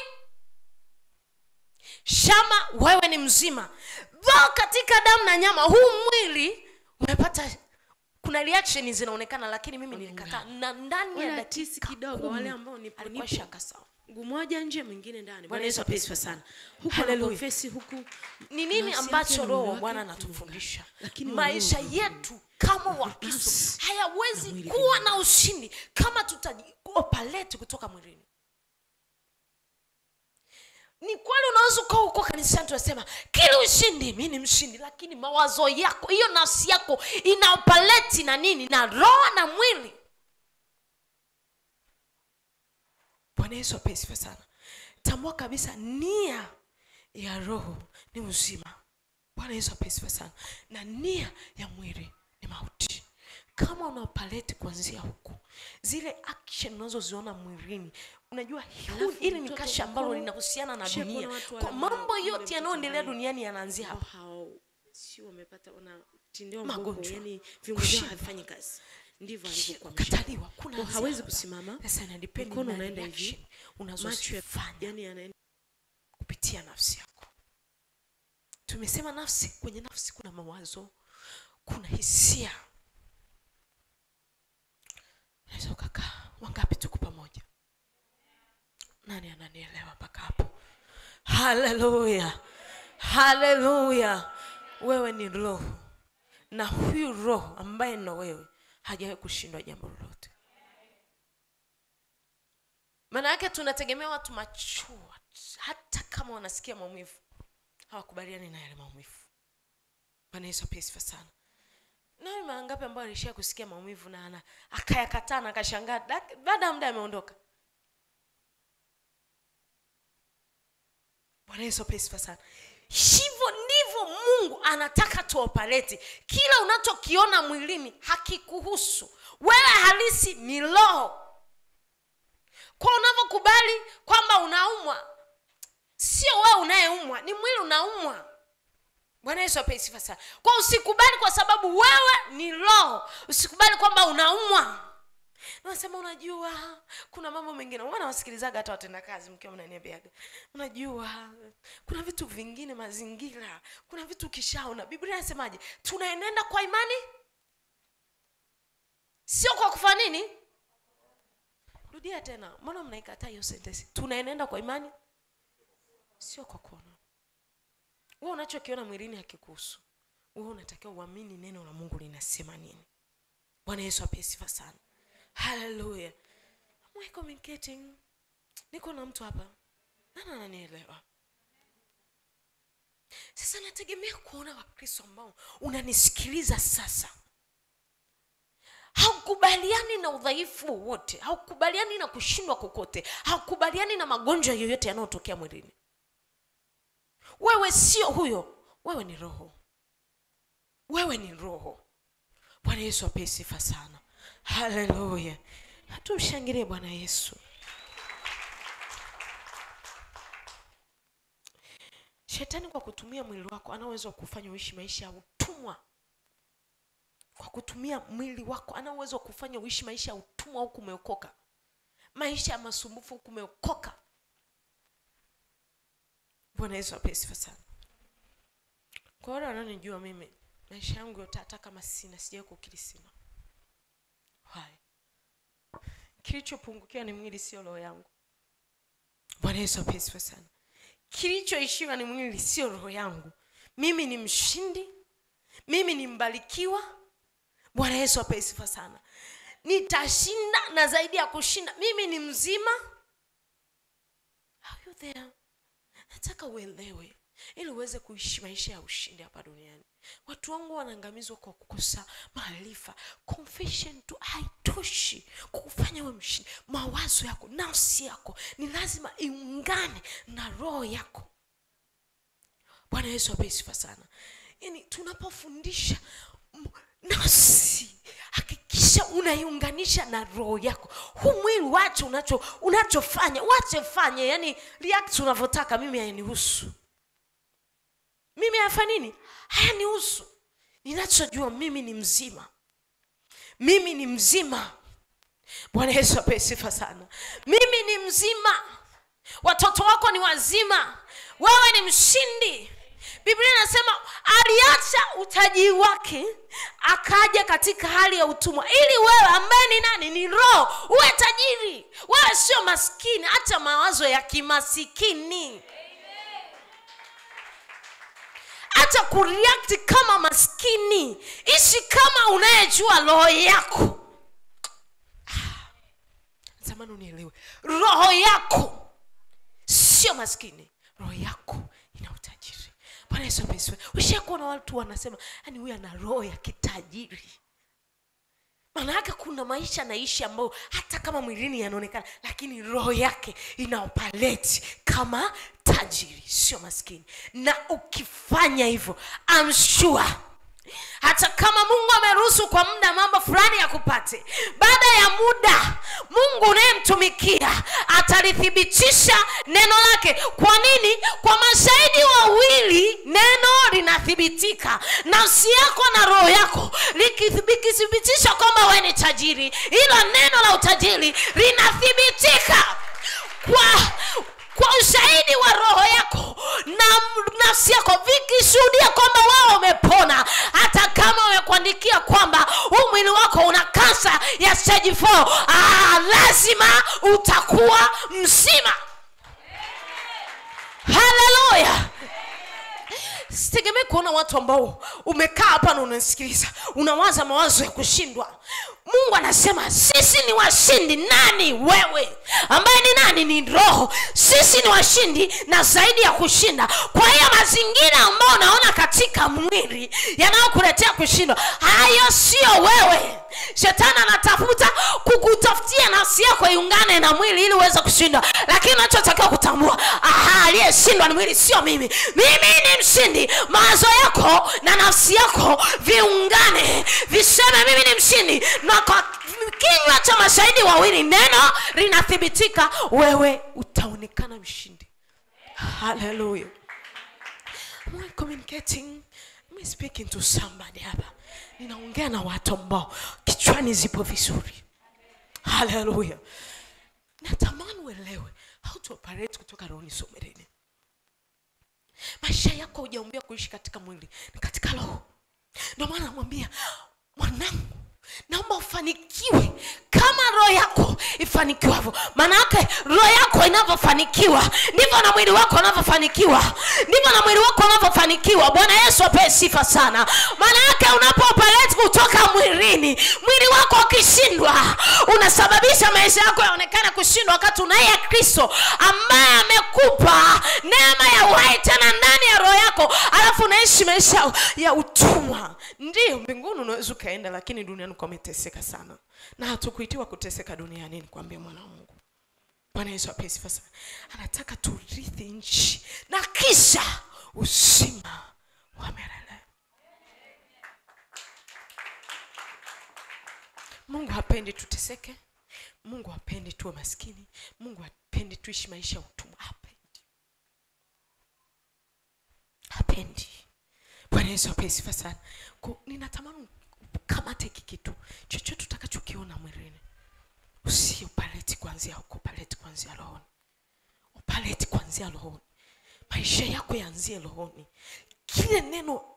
Shama wewe ni mzima. Roho katika damu na nyama, huu mwili umepata, kuna reaction zinaonekana, lakini mimi nilikataa. Na ndani ya dakika kidogo, wale ambao nipo shaka sawa, mguu mmoja nje mwingine ndani. Bwana Yesu apewe sifa sana. Huko confess, huku ni nini ambacho roho Bwana anatufundisha? Maisha yetu kama Wakristo hayawezi kuwa na ushindi kama tutajioperate kutoka mwilini. Ni kweli unaweza uko huko kanisani tunasema kile ushindi, mimi ni mshindi, lakini mawazo yako, hiyo nafsi yako inaoperate na nini? Na roho na mwili. Bwana Yesu apewe sifa sana. Tambua kabisa nia ya roho ni uzima. Bwana Yesu apewe sifa sana. Na nia ya mwili ni mauti. Kama unaoperate kuanzia huko, zile action unazoziona mwilini, unajua hili ni kasha ambalo linahusiana na dunia. Kwa mambo yote yanayoendelea duniani yanaanzia hapa. Si wamepata, wanatindiwa mbongo, yani viungo vyao havifanyi kazi. Ndivyo alivyokuwa kataliwa. Kuna hawezi kusimama. Sasa inadepend, mkono unaenda hivi, unazofanya yani yanaenda kupitia nafsi yako. Tumesema nafsi, kwenye nafsi kuna mawazo, kuna hisia. Naweza kukaa, wangapi tuko pamoja? Nani ananielewa mpaka hapo? Haleluya. Haleluya. Wewe ni roho. Na huyu roho ambaye na wewe hajawahi kushindwa jambo lolote. Maana yake tunategemea watu machua, hata kama wanasikia maumivu hawakubaliani na yale maumivu. Bwana Yesu apewe sifa sana. Na mara ngapi ambao alishia kusikia maumivu na akayakataa na akashangaa, baada ya muda ameondoka. Bwana Yesu apewe sifa sana. Hivyo ndivyo Mungu anataka tuoperate. Kila unachokiona mwilini hakikuhusu. Wewe halisi ni roho. Kwa unavyokubali kwamba unaumwa, Sio wewe unayeumwa, ni mwili unaumwa. Bwana Yesu apewe sifa sana. Kwa usikubali kwa sababu wewe ni roho. Usikubali kwamba unaumwa. Nasema unajua kuna mambo mengine. Wana wasikilizaga hata watenda kazi mkiwa mnaniambiaga. Unajua kuna vitu vingine mazingira, kuna vitu kishaona. Biblia inasemaje? Tunaenenda kwa imani, sio kwa kufanya nini? Rudia tena. Mbona mnaikataa hiyo sentence? Tunaenenda kwa imani, sio kwa kuona. Wewe unachokiona mwilini hakikuhusu. Wewe unatakiwa uamini neno la Mungu linasema nini. Bwana Yesu apewe sifa sana. Hallelujah. I'm communicating. Niko na mtu hapa. Nani ananielewa? Sasa nategemea kuona Wakristo ambao unanisikiliza sasa. Haukubaliani na udhaifu wote, haukubaliani na kushindwa kokote, haukubaliani na magonjwa yoyote yanayotokea mwilini. Wewe sio huyo, wewe ni roho. Wewe ni roho. Bwana Yesu apewe sifa sana. Hallelujah. Tumshangilie Bwana Yesu. Shetani kwa kutumia mwili wako ana uwezo wa kufanya uishi maisha ya utumwa. Kwa kutumia mwili wako ana uwezo wa kufanya uishi maisha ya utumwa huku umeokoka. Maisha ya masumbufu huku umeokoka. Bwana Yesu apewe sifa sana. Kwa wale wanaonijua mimi, maisha yangu yote hata kama sijawahi kukiri sina. Hai. Kilichopungukiwa ni mwili, sio roho yangu. Bwana Yesu apewe sifa sana. Kilichoishiwa ni mwili, sio roho yangu. Mimi ni mshindi. Mimi ni mbarikiwa. Bwana Yesu apewe sifa sana. Nitashinda na zaidi ya kushinda. Mimi ni mzima. Are you there? Nataka uelewe ili uweze kuishi maisha ya ushindi hapa duniani. Watu wangu wanaangamizwa kwa kukosa maarifa. Confession tu haitoshi kukufanya wewe mshindi. Mawazo yako, nafsi yako ni lazima iungane na roho yako. Bwana Yesu apewe sifa sana. Yaani tunapofundisha nafsi, hakikisha unaiunganisha na roho yako. Huu mwili wacha unachofanya, wacha fanye, yani react unavyotaka. Mimi hayanihusu. Mimi hafanya nini? Hayanihusu. Ninachojua mimi ni mzima. Mimi ni mzima. Bwana Yesu apewe sifa sana. Mimi ni mzima. Watoto wako ni wazima. Wewe ni mshindi. Biblia inasema aliacha utajiri wake akaja katika hali ya utumwa ili wewe ambaye ni nani? Ni roho, uwe tajiri. Wewe sio maskini, acha mawazo ya kimasikini. Acha kureact kama maskini. Ishi kama unayejua roho yako. Zamani unielewe. Roho yako sio maskini. Roho yako ina utajiri. Bwana Yesu apewe. Ushakuona watu wanasema, yani huyu ana roho ya kitajiri. Maana yake kuna maisha naishi ambayo hata kama mwilini yanaonekana, lakini roho yake inaopaleti kama tajiri, sio maskini. Na ukifanya hivyo, I'm sure hata kama Mungu ameruhusu kwa muda mambo fulani ya kupate, baada ya muda Mungu unayemtumikia atalithibitisha neno lake. Kwa nini? Kwa mashahidi wawili neno linathibitika. Nafsi yako na roho yako likithibitisha kwamba wewe ni tajiri, hilo neno la utajiri linathibitika kwa ushahidi wa roho yako na nafsi yako vikishuhudia kwamba wewe umepona. Hata kama wamekuandikia kwamba mwili wako una kansa ya stage 4, lazima utakuwa mzima. Hallelujah. Sitegemee kuona watu ambao umekaa hapa na unasikiliza unawaza mawazo ya kushindwa. Mungu anasema sisi ni washindi. Nani? Wewe ambaye ni nani? Ni roho. Sisi ni washindi na zaidi ya kushinda. Kwa hiyo mazingira ambayo unaona katika mwili yanayokuletea kushindwa, hayo sio wewe. Shetani anatafuta kukutafutia nafsi yako iungane na mwili ili uweze kushinda. Lakini unachotakiwa kutambua, aliyeshindwa ni mwili, sio mimi. Mimi ni mshindi. Mawazo yako na nafsi yako viungane, viseme mimi ni mshindi. Na kwa kinywa cha mashahidi wawili neno linathibitika, wewe utaonekana mshindi. Hallelujah. Am I communicating? I'm speaking to somebody hapa. Ninaongea na watu ambao kichwani zipo vizuri. Hallelujah. Natamani uelewe how to operate kutoka rohoni somereni. Maisha yako hujaombea kuishi katika mwili, ni katika roho. Ndio maana namwambia mwanangu, naomba ufanikiwe kama roho yako ifanikiwavyo. Maana yake roho yako inavyofanikiwa ndivyo na mwili wako unavyofanikiwa. Ndivyo na mwili wako unavyofanikiwa. Bwana Yesu apewe sifa sana. Maana yake unapooperate kutoka mwilini, mwili wako ukishindwa, unasababisha maisha yako yaonekane kushindwa, wakati unaye Kristo ambaye amekupa neema ya uhai tena ndani ya roho yako, alafu unaishi maisha ya utumwa. Ndio mbinguni unaweza kaenda, lakini duniani umeteseka sana. Na hatukuitiwa kuteseka duniani, nikwambia mwana wa Mungu. Bwana Yesu apewe sifa sana. Anataka turithi nchi na kisha uzima wa milele. Mungu hapendi tuteseke. Mungu hapendi tuwe maskini. Mungu hapendi tuishi maisha ya utumwa. Hapendi. Bwana Yesu apewe sifa sana. Ninatamani kama teki kitu chochote utakachokiona mwilini, usiopaleti kuanzia huko, paleti kuanzia rohoni. Upaleti kuanzia rohoni. Maisha yako yaanzie rohoni. Kile neno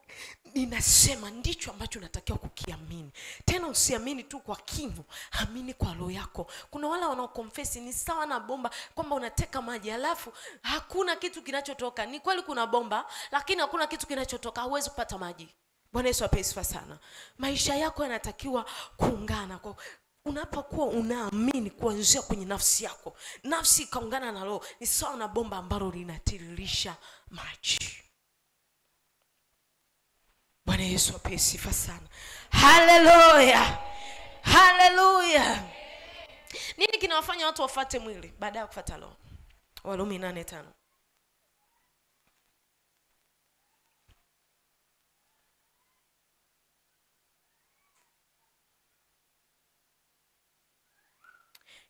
ninasema ndicho ambacho unatakiwa kukiamini. Tena usiamini tu kwa kinywa, amini kwa roho yako. Kuna wale wanaoconfess ni sawa na bomba, kwamba unateka maji alafu hakuna kitu kinachotoka. Ni kweli kuna bomba, lakini hakuna kitu kinachotoka, huwezi kupata maji. Bwana Yesu apewe sifa sana. Maisha yako yanatakiwa kuungana. Kwa unapokuwa unaamini kuanzia kwenye nafsi yako, nafsi ikaungana na roho, ni sawa na bomba ambalo linatiririsha maji. Bwana Yesu apewe sifa sana. Hallelujah. Hallelujah. Nini kinawafanya watu wafuate mwili baada ya kufuata roho? Warumi 8:5.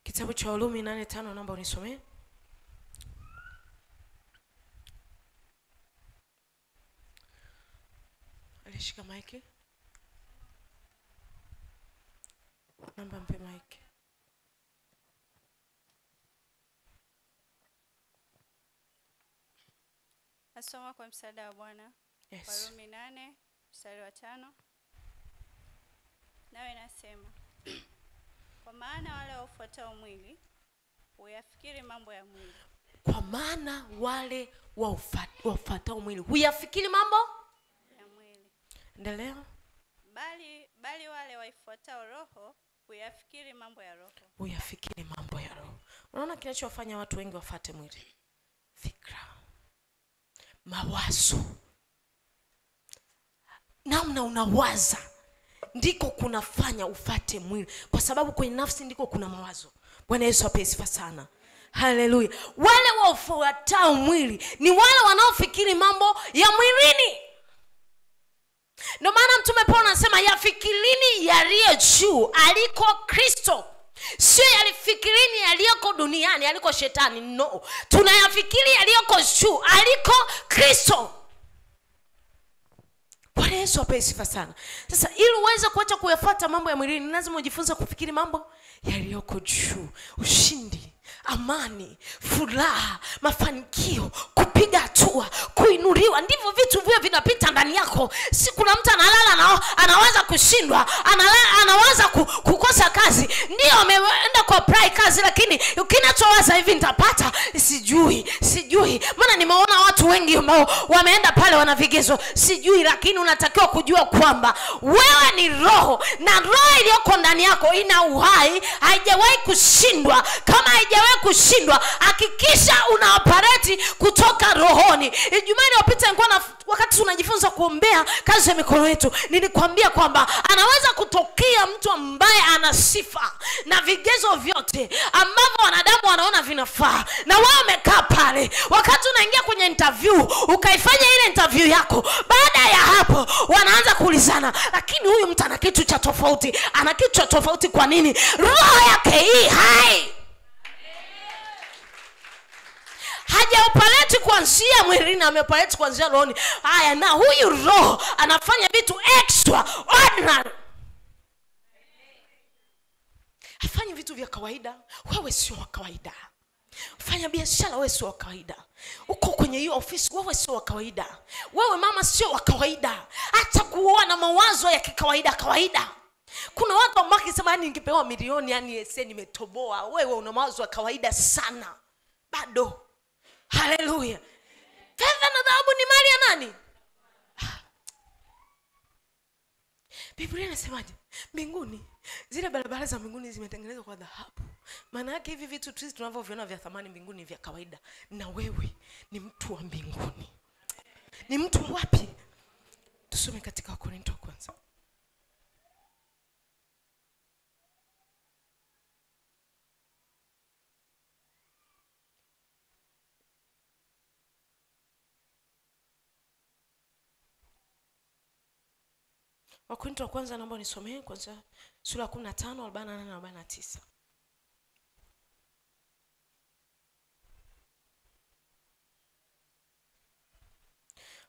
Kitabu cha Warumi 8:5, naomba unisomee. Alishika maiki. Naomba mpe maiki. Nasoma kwa msaada wa Bwana. Yes. Warumi 8:5. Nawe inasema, kwa maana wale wafuatao mwili huyafikiri mambo ya mwili. Kwa maana wale wafuatao mwili huyafikiri mambo ya mwili. Endelea. Bali wale waifuatao roho huyafikiri mambo ya roho. Huyafikiri mambo ya roho. Unaona kinachowafanya watu wengi wafuate mwili? Fikra, mawazo. Namna unawaza ndiko kunafanya ufate mwili, kwa sababu kwenye nafsi ndiko kuna mawazo. Bwana Yesu apewe sifa sana. Hallelujah. Wale wafuatao mwili ni wale wanaofikiri mambo ya mwilini. Ndio maana Mtume Paulo anasema yafikirini yaliyo juu aliko Kristo. Sio yalifikirini yaliyoko duniani, aliko shetani. No. Tunayafikiri yaliyoko juu aliko Kristo. Bwana Yesu apewe sifa sana. Sasa ili uweze kuacha kuyafuata mambo ya mwilini, lazima ujifunze kufikiri mambo yaliyoko juu. Ushindi, amani, furaha, mafanikio, kupiga hatua, kuinuliwa, ndivyo vitu vile vinapita ndani yako. Si kuna mtu analala anawaza kushindwa, anawaza kukosa kazi. Ndio ameenda kwa apply kazi, lakini ukinachowaza hivi nitapata, sijui. Maana nimeona watu wengi ambao wameenda pale wana vigezo, sijui. Lakini unatakiwa kujua kwamba wewe ni roho, na roho iliyoko ndani yako ina uhai, haijawahi kushindwa. Kama haijawahi kushindwa, hakikisha una operate kutoka rohoni. Ijumaa iliyopita nilikuwa wakati tunajifunza kuombea kazi ya mikono yetu, nilikwambia kwamba anaweza kutokea mtu ambaye ana sifa na vigezo vyote ambavyo wanadamu wanaona vinafaa, na wao wamekaa pale. Wakati unaingia kwenye interview, ukaifanya ile interview yako, baada ya hapo wanaanza kuulizana, lakini huyu mtu ana kitu cha tofauti. Ana kitu cha tofauti kwa nini? Roho yake hii hai hajaupaleti kuanzia kuanzia mwilini, ameoperate kuanzia rohoni. Haya, na huyu roho anafanya vitu extraordinary. Hafanyi vitu vya kawaida. Wewe sio wa kawaida. Fanya biashara, wewe sio wa kawaida. Uko kwenye hiyo ofisi, wewe sio wa kawaida. Wewe mama sio wa kawaida. Acha kuwa na mawazo ya kawaida. Kuna watu ambao kisema yani ningepewa milioni yani ese nimetoboa. Wewe una mawazo ya kawaida sana. Bado. Haleluya. Fedha na dhahabu ni mali ya nani? Biblia inasemaje? Mbinguni, zile barabara za mbinguni zimetengenezwa kwa dhahabu. Maana yake hivi vitu sisi tunavyoviona vya thamani mbinguni vya kawaida. Na wewe ni mtu wa mbinguni. Ni mtu wapi? Tusome katika Wakorintho wa kwanza. Wakorintho wa kwanza, naomba nisomee kwanza sura 15 48 na 49.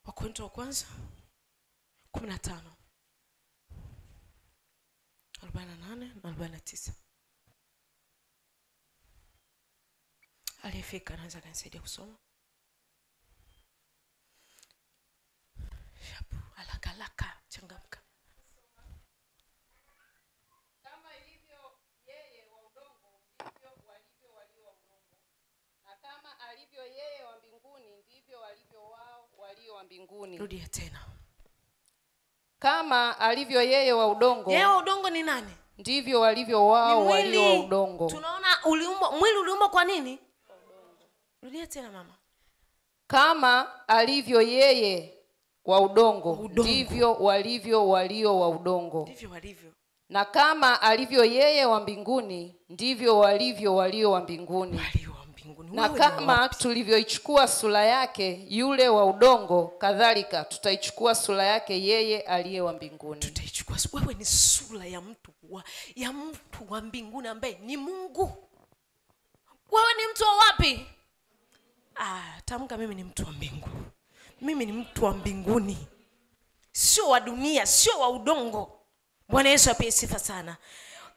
Wakorintho wa kwanza 15 48 na 49. Aliyefika anaweza kanisaidia kusoma. Shabu, alaka changamka. Yeye wa mbinguni ndivyo walivyo wao walio wa mbinguni. Rudia tena. Kama alivyo yeye wa udongo. Yeye wa udongo ni nani? Ndivyo walivyo wao walio wa udongo. Tunaona mwili uliumbwa kwa nini? Udongo. Rudia tena mama. Kama alivyo yeye wa udongo, ndivyo walivyo walio wa udongo. Ndivyo walivyo. Na kama alivyo yeye wa mbinguni, ndivyo walivyo walio wa mbinguni. Na kama tulivyoichukua sura yake yule wa udongo, kadhalika tutaichukua sura yake yeye aliye wa mbinguni. Tutaichukua. Wewe ni sura ya mtu wa mbinguni ambaye ni Mungu. Wewe ni mtu wa wapi? Tamka, mimi ni mtu wa mbingu. Mimi ni mtu wa mbinguni. Sio wa dunia, sio wa udongo. Bwana Yesu apewe sifa sana.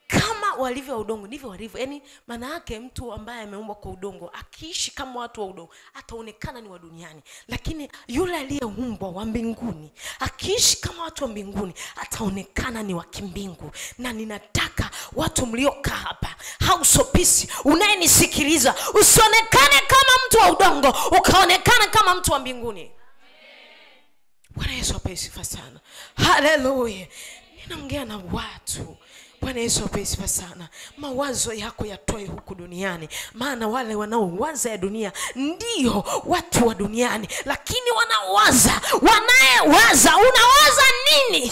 Kama walivyo wa udongo ndivyo walivyo. Yaani maana yake mtu ambaye ameumbwa kwa udongo akiishi kama watu wa udongo ataonekana ni wa duniani. Lakini yule aliyeumbwa wa mbinguni akiishi kama watu wa mbinguni ataonekana ni wa kimbingu. Na ninataka watu mliokaa hapa, hausopisi, unayenisikiliza, usionekane kama mtu wa udongo, ukaonekana kama mtu wa mbinguni. Bwana Yesu apewe sifa sana. Haleluya. Ninaongea na watu. Bwana Yesu apewe sifa sana. Mawazo yako yatoe huku duniani. Maana wale wanaowaza ya dunia ndio watu wa duniani. Lakini wanayewaza, unawaza nini?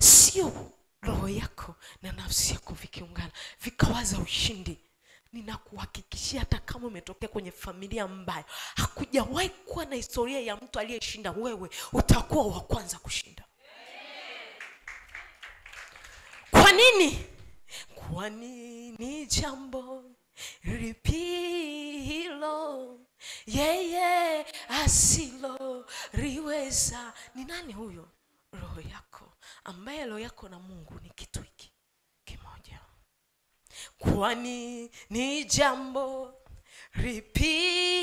Sio roho yako na nafsi yako vikiungana vikawaza ushindi. Ninakuhakikishia hata kama umetokea kwenye familia mbaya, hakujawahi kuwa na historia ya mtu aliyeshinda, wewe utakuwa wa kwanza kushinda. Kwa nini? Kwa nini jambo lipilo yeye asilo riweza? Ni nani huyo? Roho yako, ambaye roho yako na Mungu ni kitu hiki kimoja. Kwa nini jambo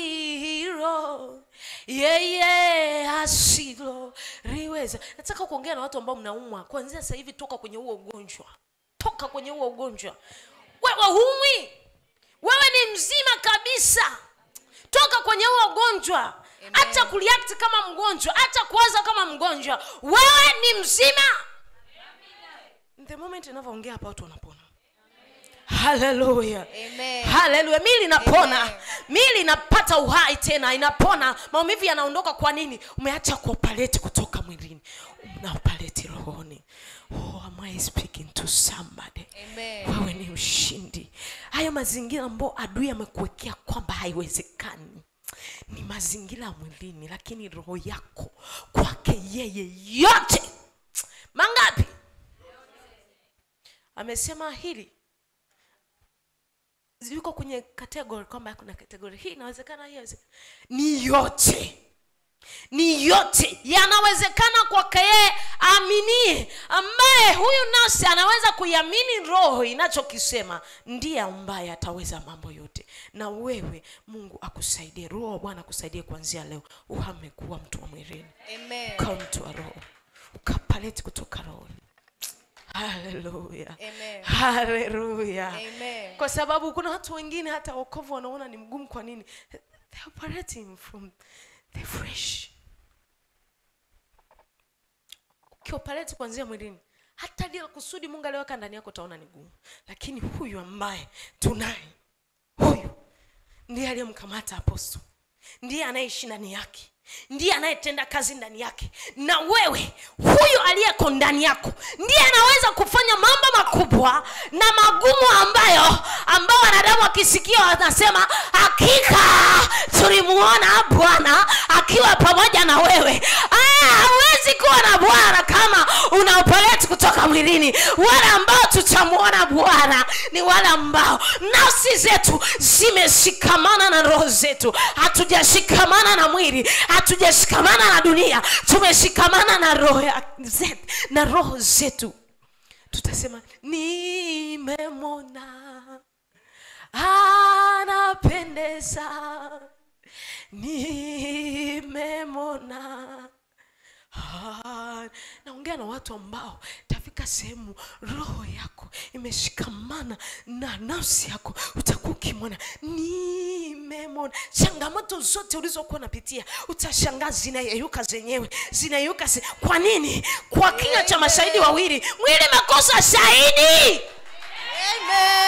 lipilo yeye asilo riweza? Nataka kuongea na watu ambao mnaumwa. Kuanzia sasa hivi toka kwenye huo ugonjwa. Toka kwenye huo ugonjwa. Wewe humwi. Wewe ni mzima kabisa. Toka kwenye huo ugonjwa. Acha kureact kama mgonjwa. Acha kuwaza kama mgonjwa. Wewe ni mzima. The moment ninavyoongea hapa watu wanapona. Hallelujah. Amen. Hallelujah. Mili inapona. Amen. Mili inapata uhai tena, inapona. Maumivu yanaondoka. Kwa nini? Umeacha kuoperate kutoka mwilini. Unaoperate rohoni. Oh, am I speaking to somebody? Amen. Wewe ni ushindi. Haya mazingira ambayo adui amekuwekea kwamba haiwezekani ni mazingira ya mwilini, lakini roho yako kwake yeye yote. Mangapi? Amesema hili yuko kwenye category kwamba kuna category hii inawezekana, hii haiwezekani. Ni yote yanawezekana kwake yeye aaminie, ambaye huyu nafsi anaweza kuiamini roho inachokisema, ndiye ambaye ataweza mambo yote. Na wewe Mungu akusaidie, roho Bwana akusaidie kuanzia leo uhame kuwa mtu wa mwilini. Amen. Kama mtu wa roho, ukapaleti kutoka roho. Hallelujah. Amen. Hallelujah. Amen. Kwa sababu kuna watu wengine hata wokovu wanaona ni mgumu. Kwa nini? They operating from the flesh. Ukioperate kuanzia mwilini, hata ile kusudi Mungu aliweka ndani yako utaona ni gumu. Lakini huyu ambaye tunaye, huyu ndiye aliyemkamata apostol, ndiye anayeishi ndani yake, ndiye anayetenda kazi ndani yake. Na wewe huyu aliyeko ndani yako ndiye anaweza kufanya mambo makubwa na magumu ambao wanadamu wakisikia wanasema hakika tulimuona Bwana akiwa pamoja na wewe. Hawezi kuwa na Bwana kama unaoperate kutoka mwilini. Wale ambao tutamuona Bwana ni wale ambao nafsi zetu zimeshikamana na roho zetu. Hatujashikamana na mwili, hatujashikamana na dunia, tumeshikamana na roho zetu. Tutasema nimemona anapendeza, nimemona. Naongea na watu ambao tafika sehemu roho yako imeshikamana na nafsi yako, utakuwa ukimwona nimemona. Changamoto zote ulizokuwa unapitia utashangaa zinayeyuka zenyewe, zinayeyuka. Kwa nini? Kwa kinywa cha mashahidi wawili mwili umekosa shahidi. Amen.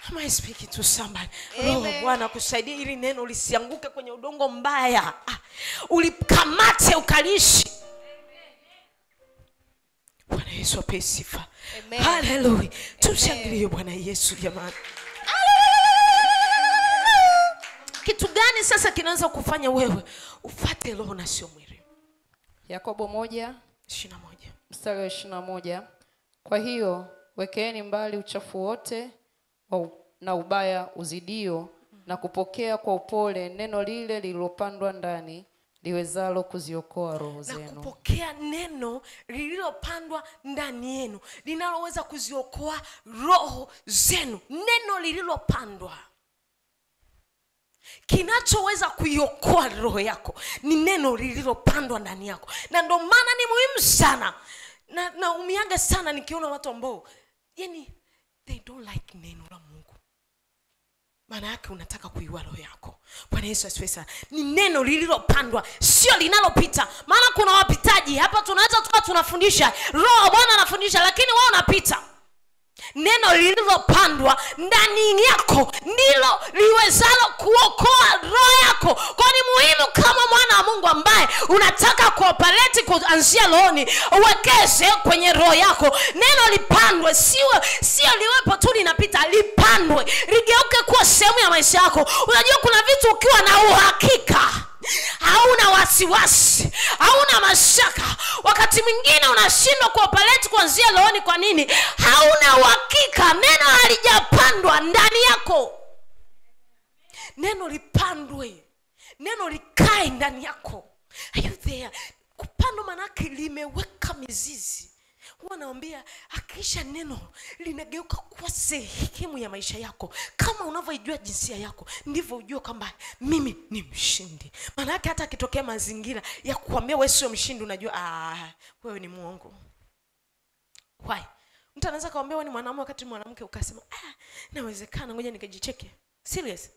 Am I speaking to somebody? Roho Bwana kusaidia ili neno lisianguke kwenye udongo mbaya. Ulikamate ukalishi. Bwana Yesu apewe sifa. Hallelujah. Tumshangilie Bwana Yesu jamani. Kitu gani sasa kinaweza kufanya wewe ufuate roho na sio mwili? Yakobo 1:21. Mstari wa 21. Kwa hiyo wekeeni mbali uchafu wote na ubaya uzidio, na kupokea kwa upole neno lile lililopandwa ndani, liwezalo kuziokoa roho zenu. Na kupokea neno lililopandwa ndani yenu, linaloweza kuziokoa roho zenu. Neno lililopandwa, kinachoweza kuiokoa roho yako ni neno lililopandwa ndani yako. Na ndio maana ni muhimu sana. Na umiaga sana nikiona watu ambao they don't like neno la Mungu. Maana yake unataka kuiua roho yako. Bwana Yesu asifiwe sana. Ni neno lililopandwa, sio linalopita. Maana kuna wapitaji hapa, tunaweza tunafundisha, roho Bwana anafundisha, lakini wao unapita. Neno lililopandwa ndani yako ndilo liwezalo kuokoa roho yako. Kwa ni muhimu kama mwana wa Mungu ambaye unataka kuoperate kuanzia rohoni, uwekeze kwenye roho yako. Neno lipandwe, sio liwepo tu linapita, lipandwe, ligeuke kuwa sehemu ya maisha yako. Unajua kuna vitu ukiwa na uhakika, hauna wasiwasi, hauna mashaka, wakati mwingine unashindwa kuoperate kuanzia rohoni. Kwa nini? Hauna uhakika. Neno halijapandwa ndani yako. Neno lipandwe, neno likae ndani yako. Are you there? Kupandwa manake limeweka mizizi. Huwa naambia akisha neno linageuka kuwa sehemu ya maisha yako. Kama unavyojua jinsia yako, ndivyo ujue kwamba mimi ni mshindi. Maana yake hata kitokea mazingira ya kuambia wewe sio mshindi, unajua wewe ni muongo. Why? Mtu anaweza kaambia wewe ni mwanamume wakati mwanamke, ukasema inawezekana, ngoja nikajicheke. Serious?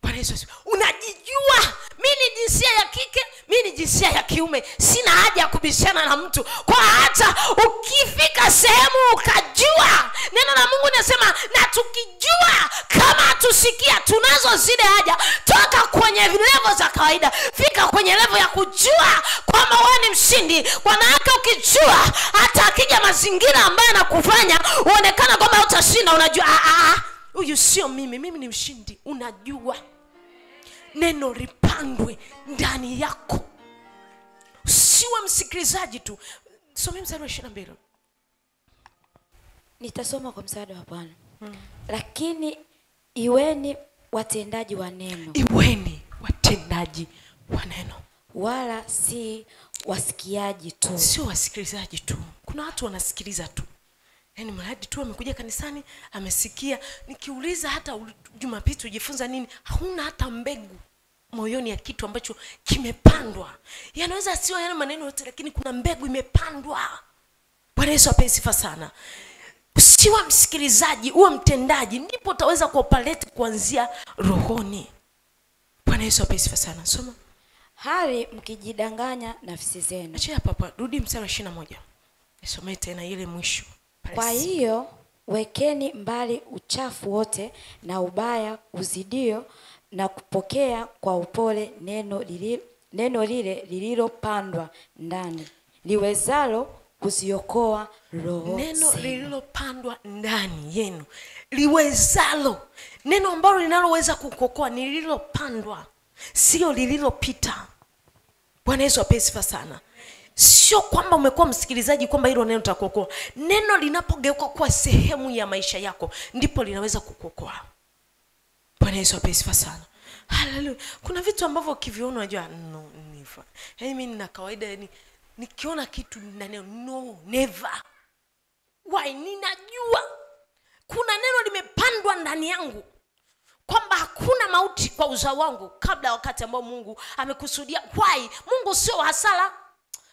Bwana Yesu, unajijua mimi ni jinsia ya kike, mimi ni jinsia ya kiume, sina haja ya kubishana na mtu. Kwa hata ukifika sehemu ukajua, neno la Mungu linasema na tukijua kama tusikia, tunazo zile haja, toka kwenye level za kawaida fika kwenye level ya kujua kwamba wewe ni mshindi. Kwa nako ukijua hata akija mazingira ambayo yanakufanya uonekana kwamba utashinda, unajua huyu sio mimi ni mshindi. Unajua neno lipandwe ndani yako. Usiwe msikilizaji tu. Soma mstari wa 22. Nitasoma kwa msaada wa Bwana. Lakini iweni watendaji wa neno. Iweni watendaji wa neno. Wala si wasikiaji tu. Sio wasikilizaji tu. Kuna watu wanasikiliza tu. Yaani mradi tu amekuja kanisani, amesikia. Nikiuliza hata Jumapili tujifunza nini, hauna hata mbegu moyoni ya kitu ambacho kimepandwa. Yanaweza sio yale maneno yote, lakini kuna mbegu imepandwa. Bwana Yesu apewe sifa sana. Usiwa msikilizaji, uwe mtendaji, ndipo utaweza kuoperate kuanzia rohoni. Bwana Yesu apewe sifa sana. Soma. Hali mkijidanganya nafsi zenu. Acha hapa, rudi mstari wa 21. Nisomee tena ile mwisho. Kwa hiyo wekeni mbali uchafu wote na ubaya uzidio, na kupokea kwa upole neno lile lililopandwa ndani, liwezalo kuziokoa roho. Neno lililopandwa ndani yenu liwezalo. Neno ambalo linaloweza kukuokoa ni lililopandwa, sio lililopita. Bwana Yesu apewe sifa sana. Sio kwamba umekuwa msikilizaji kwamba hilo neno litakuokoa. Neno linapogeuka kuwa sehemu ya maisha yako, ndipo linaweza kukuokoa. Bwana Yesu apewe sifa sana. Haleluya. Kuna vitu ambavyo ukiviona unajua no never. Yaani mimi nina kawaida, yani nikiona kitu na neno no never. Why? Ninajua kuna neno limepandwa ndani yangu kwamba hakuna mauti kwa uzao wangu kabla wakati ambao Mungu amekusudia. Why? Mungu sio hasara.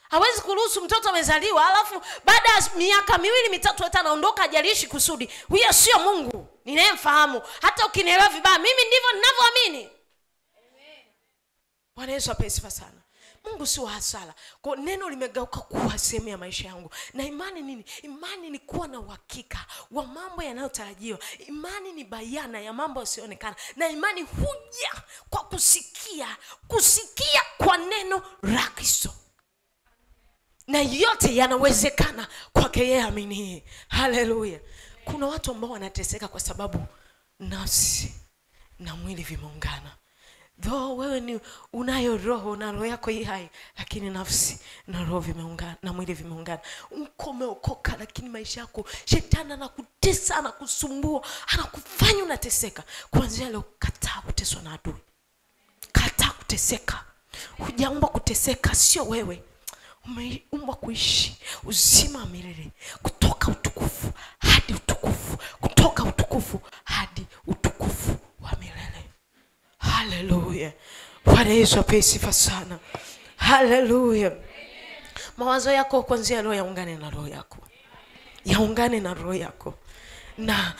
Hawezi kuruhusu mtoto amezaliwa alafu baada ya miaka 2-3 hata anaondoka hajalishi kusudi. Huyo sio Mungu ninayemfahamu. Hata ukinielewa vibaya, mimi ndivyo ninavyoamini. Amen. Bwana Yesu apewe sifa sana. Mungu sio hasara. Kwa neno limegeuka kuwa sehemu ya maisha yangu. Na imani nini? Imani ni kuwa na uhakika wa mambo yanayotarajiwa. Imani ni bayana ya mambo yasiyoonekana. Na imani huja kwa kusikia kwa neno la Kristo. Na yote yanawezekana kwake yeye aminiye. Haleluya. Kuna watu ambao wanateseka kwa sababu nafsi na mwili vimeungana. Though wewe ni unayo roho na roho yako hii hai, lakini nafsi na roho vimeungana na mwili vimeungana. Umeokoka lakini maisha yako shetani anakutesa, anakusumbua, anakufanya unateseka. Kuanzia leo kataa kuteswa na adui. Kataa kuteseka. Hujaomba kuteseka, sio wewe. Umeumbwa kuishi uzima wa milele, kutoka utukufu hadi utukufu, kutoka utukufu hadi utukufu wa milele. Haleluya. Bwana Yesu apewe sifa sana. Haleluya. Mawazo yako kuanzia leo yaungane na roho yako. Yaungane na roho yako. Na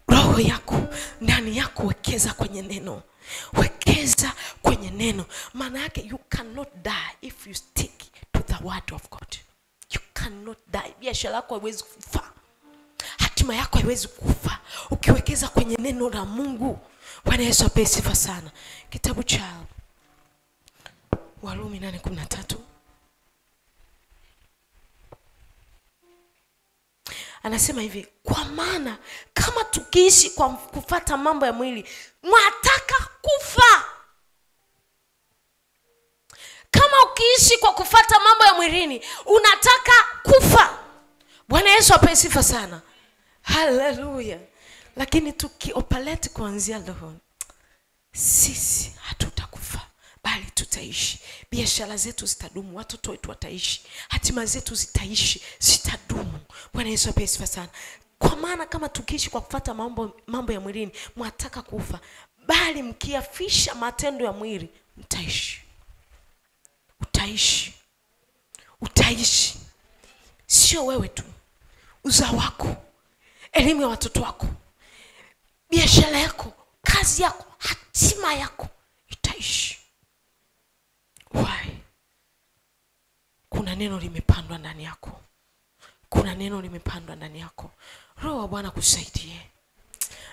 roho yako ndani yako wekeza kwenye neno. Wekeza kwenye neno. Maana yake you cannot die if you stick to the word of God. You cannot die. Biashara yako haiwezi kufa. Hatima yako haiwezi kufa ukiwekeza kwenye neno la Mungu. Bwana Yesu apewe sifa sana. Kitabu cha Warumi 8:13 anasema hivi, kwa maana kama tukiishi kwa kufuata mambo ya mwili, mwataka kufa. Kama ukiishi kwa kufuata mambo ya mwilini, unataka kufa. Bwana Yesu apewe sifa sana. Haleluya. Lakini tukioperate kuanzia roho, sisi hatutakufa bali tutaishi. Biashara zetu zitadumu, watoto wetu wataishi, hatima zetu zitaishi, zitadumu. Bwana Yesu apewe sifa sana. Kwa maana kama tukiishi kwa kufuata mambo ya mwilini, mwataka kufa, bali mkiafisha matendo ya mwili, mtaishi. Utaishi. Utaishi. Sio wewe tu, uzao wako, elimu ya watoto wako, biashara yako, kazi yako, hatima yako itaishi. Why? Kuna neno limepandwa ndani yako. Kuna neno limepandwa ndani yako. Roho wa Bwana kusaidie.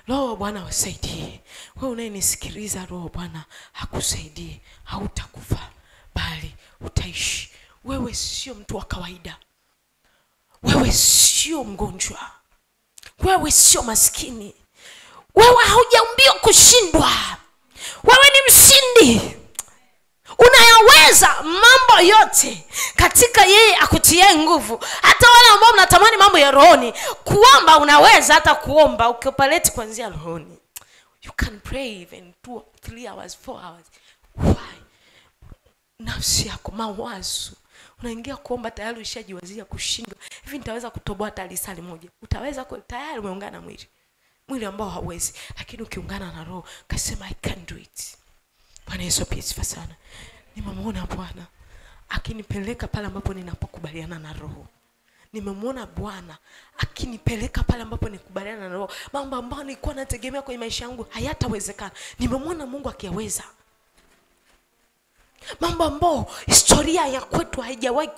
Roho wa Bwana wasaidie. Wewe unayenisikiliza, Roho wa Bwana akusaidie. Hautakufa bali utaishi. Wewe sio mtu wa kawaida. Wewe sio mgonjwa. Wewe sio maskini. Wewe haujaumbiwa kushindwa. Wewe ni mshindi. unayaweza mambo yote katika yeye akutie nguvu. Hata wale ambao mnatamani mambo ya rohoni, kuomba unaweza hata kuomba ukipaleti kuanzia rohoni. You can pray even 2, 3 hours, 4 hours. Why? Nafsi yako, mawazo, unaingia kuomba tayari ushajiwazia kushindwa. Hivi nitaweza kutoboa hata lisali moja? Utaweza? Tayari umeungana na mwili ambao hauwezi. Lakini ukiungana na roho, kasema I can do it. Bwana Yesu asifiwe sana. Nimemuona Bwana akinipeleka pale ambapo ninapokubaliana na roho. Nimemuona Bwana akinipeleka pale ambapo nikubaliana na roho. Mambo ambayo nilikuwa nategemea kwenye maisha yangu hayatawezekana, nimemuona Mungu akiyaweza. Mambo ambayo historia ya kwetu haijawahi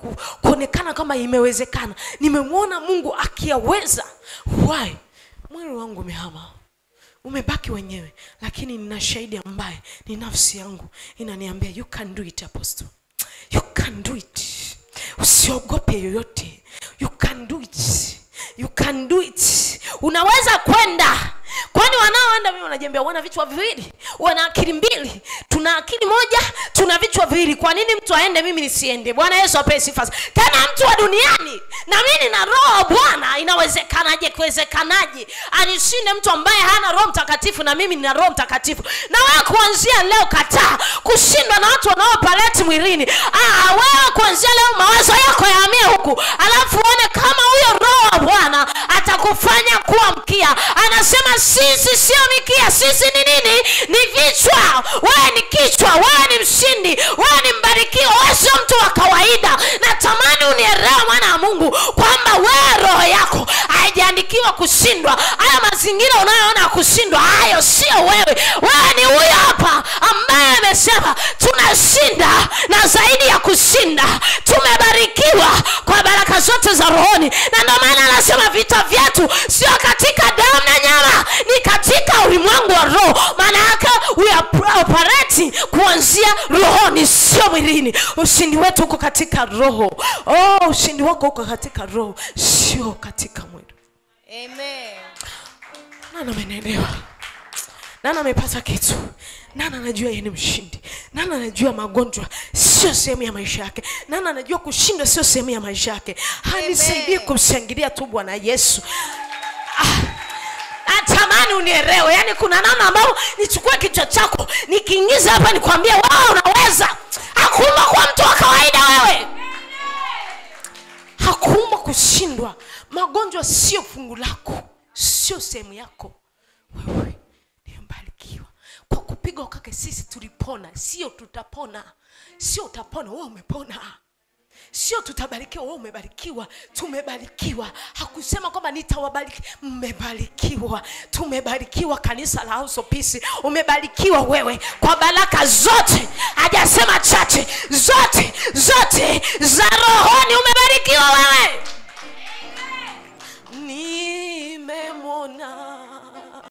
kuonekana kama imewezekana, nimemuona Mungu akiyaweza. Why? Mwili wangu umehama, umebaki wenyewe, lakini nina shahidi ambaye ni nafsi yangu inaniambia you can do it Apostle. You can do it. Usiogope yoyote. You can do it. You can do it. Unaweza kwenda. Kwani wanaoenda mimi wanajembea wana vichwa viwili, wana akili mbili, tuna akili moja, tuna vichwa viwili. Kwa nini mtu aende mimi nisiende? Bwana Yesu apewe sifa. Tena mtu wa duniani na mimi na roho Bwana, inawezekanaje? Kuwezekanaje anishinde mtu ambaye hana Roho Mtakatifu na mimi nina Roho Mtakatifu? Na wewe kuanzia leo kataa kushindwa na watu wanaopaleti mwilini. Wewe kuanzia leo mawazo yako yahamie huku, alafu uone kama huyo roho wa Bwana atakufanya kuwa mkia. Anasema sisi sio mikia, sisi ni nini? Ni vichwa. Wewe ni kichwa, wewe ni mshindi, wewe ni mbarikiwa, wewe sio mtu wa kawaida. Natamani unielewe mwana wa Mungu kwamba wewe roho yako haijaandikiwa kushindwa. Haya mazingira unayoona kushindwa, hayo sio wewe. Wewe ni huyo hapa ambaye amesema tunashinda na zaidi ya kushinda. Tumebarikiwa kwa baraka zote za rohoni. Na ndio maana anasema vita vyetu sio katika damu na nyama, ni katika ulimwengu wa roho. Maana yake we are operating kuanzia rohoni, sio mwilini. Ushindi wetu uko katika roho. Ushindi wako uko katika roho, sio katika mwili. Amen. Nani amenelewa? Nani amepata kitu? Nani anajua yeye ni mshindi? Nani anajua magonjwa sio sehemu ya maisha yake? Nani anajua kushinda sio sehemu ya maisha yake? Nisaidie kumshangilia tu Bwana Yesu. Natamani unielewe. Yaani kuna namna ambao nichukue kichwa chako nikiingiza hapa nikwambie wewe unaweza. Hakuumba kwa mtu wa kawaida wewe. Hakuumba kushindwa. Magonjwa sio fungu lako, sio sehemu yako. Wewe ni mbarikiwa. Kwa kupigwa kwake sisi tulipona, sio tutapona. Sio utapona, wewe umepona. Sio tutabarikiwa, wewe umebarikiwa. Tumebarikiwa. Hakusema kwamba nitawabariki, mmebarikiwa. Tumebarikiwa kanisa la House of Peace. Umebarikiwa wewe kwa baraka zote. Hajasema chache, zote za rohoni umebarikiwa wewe.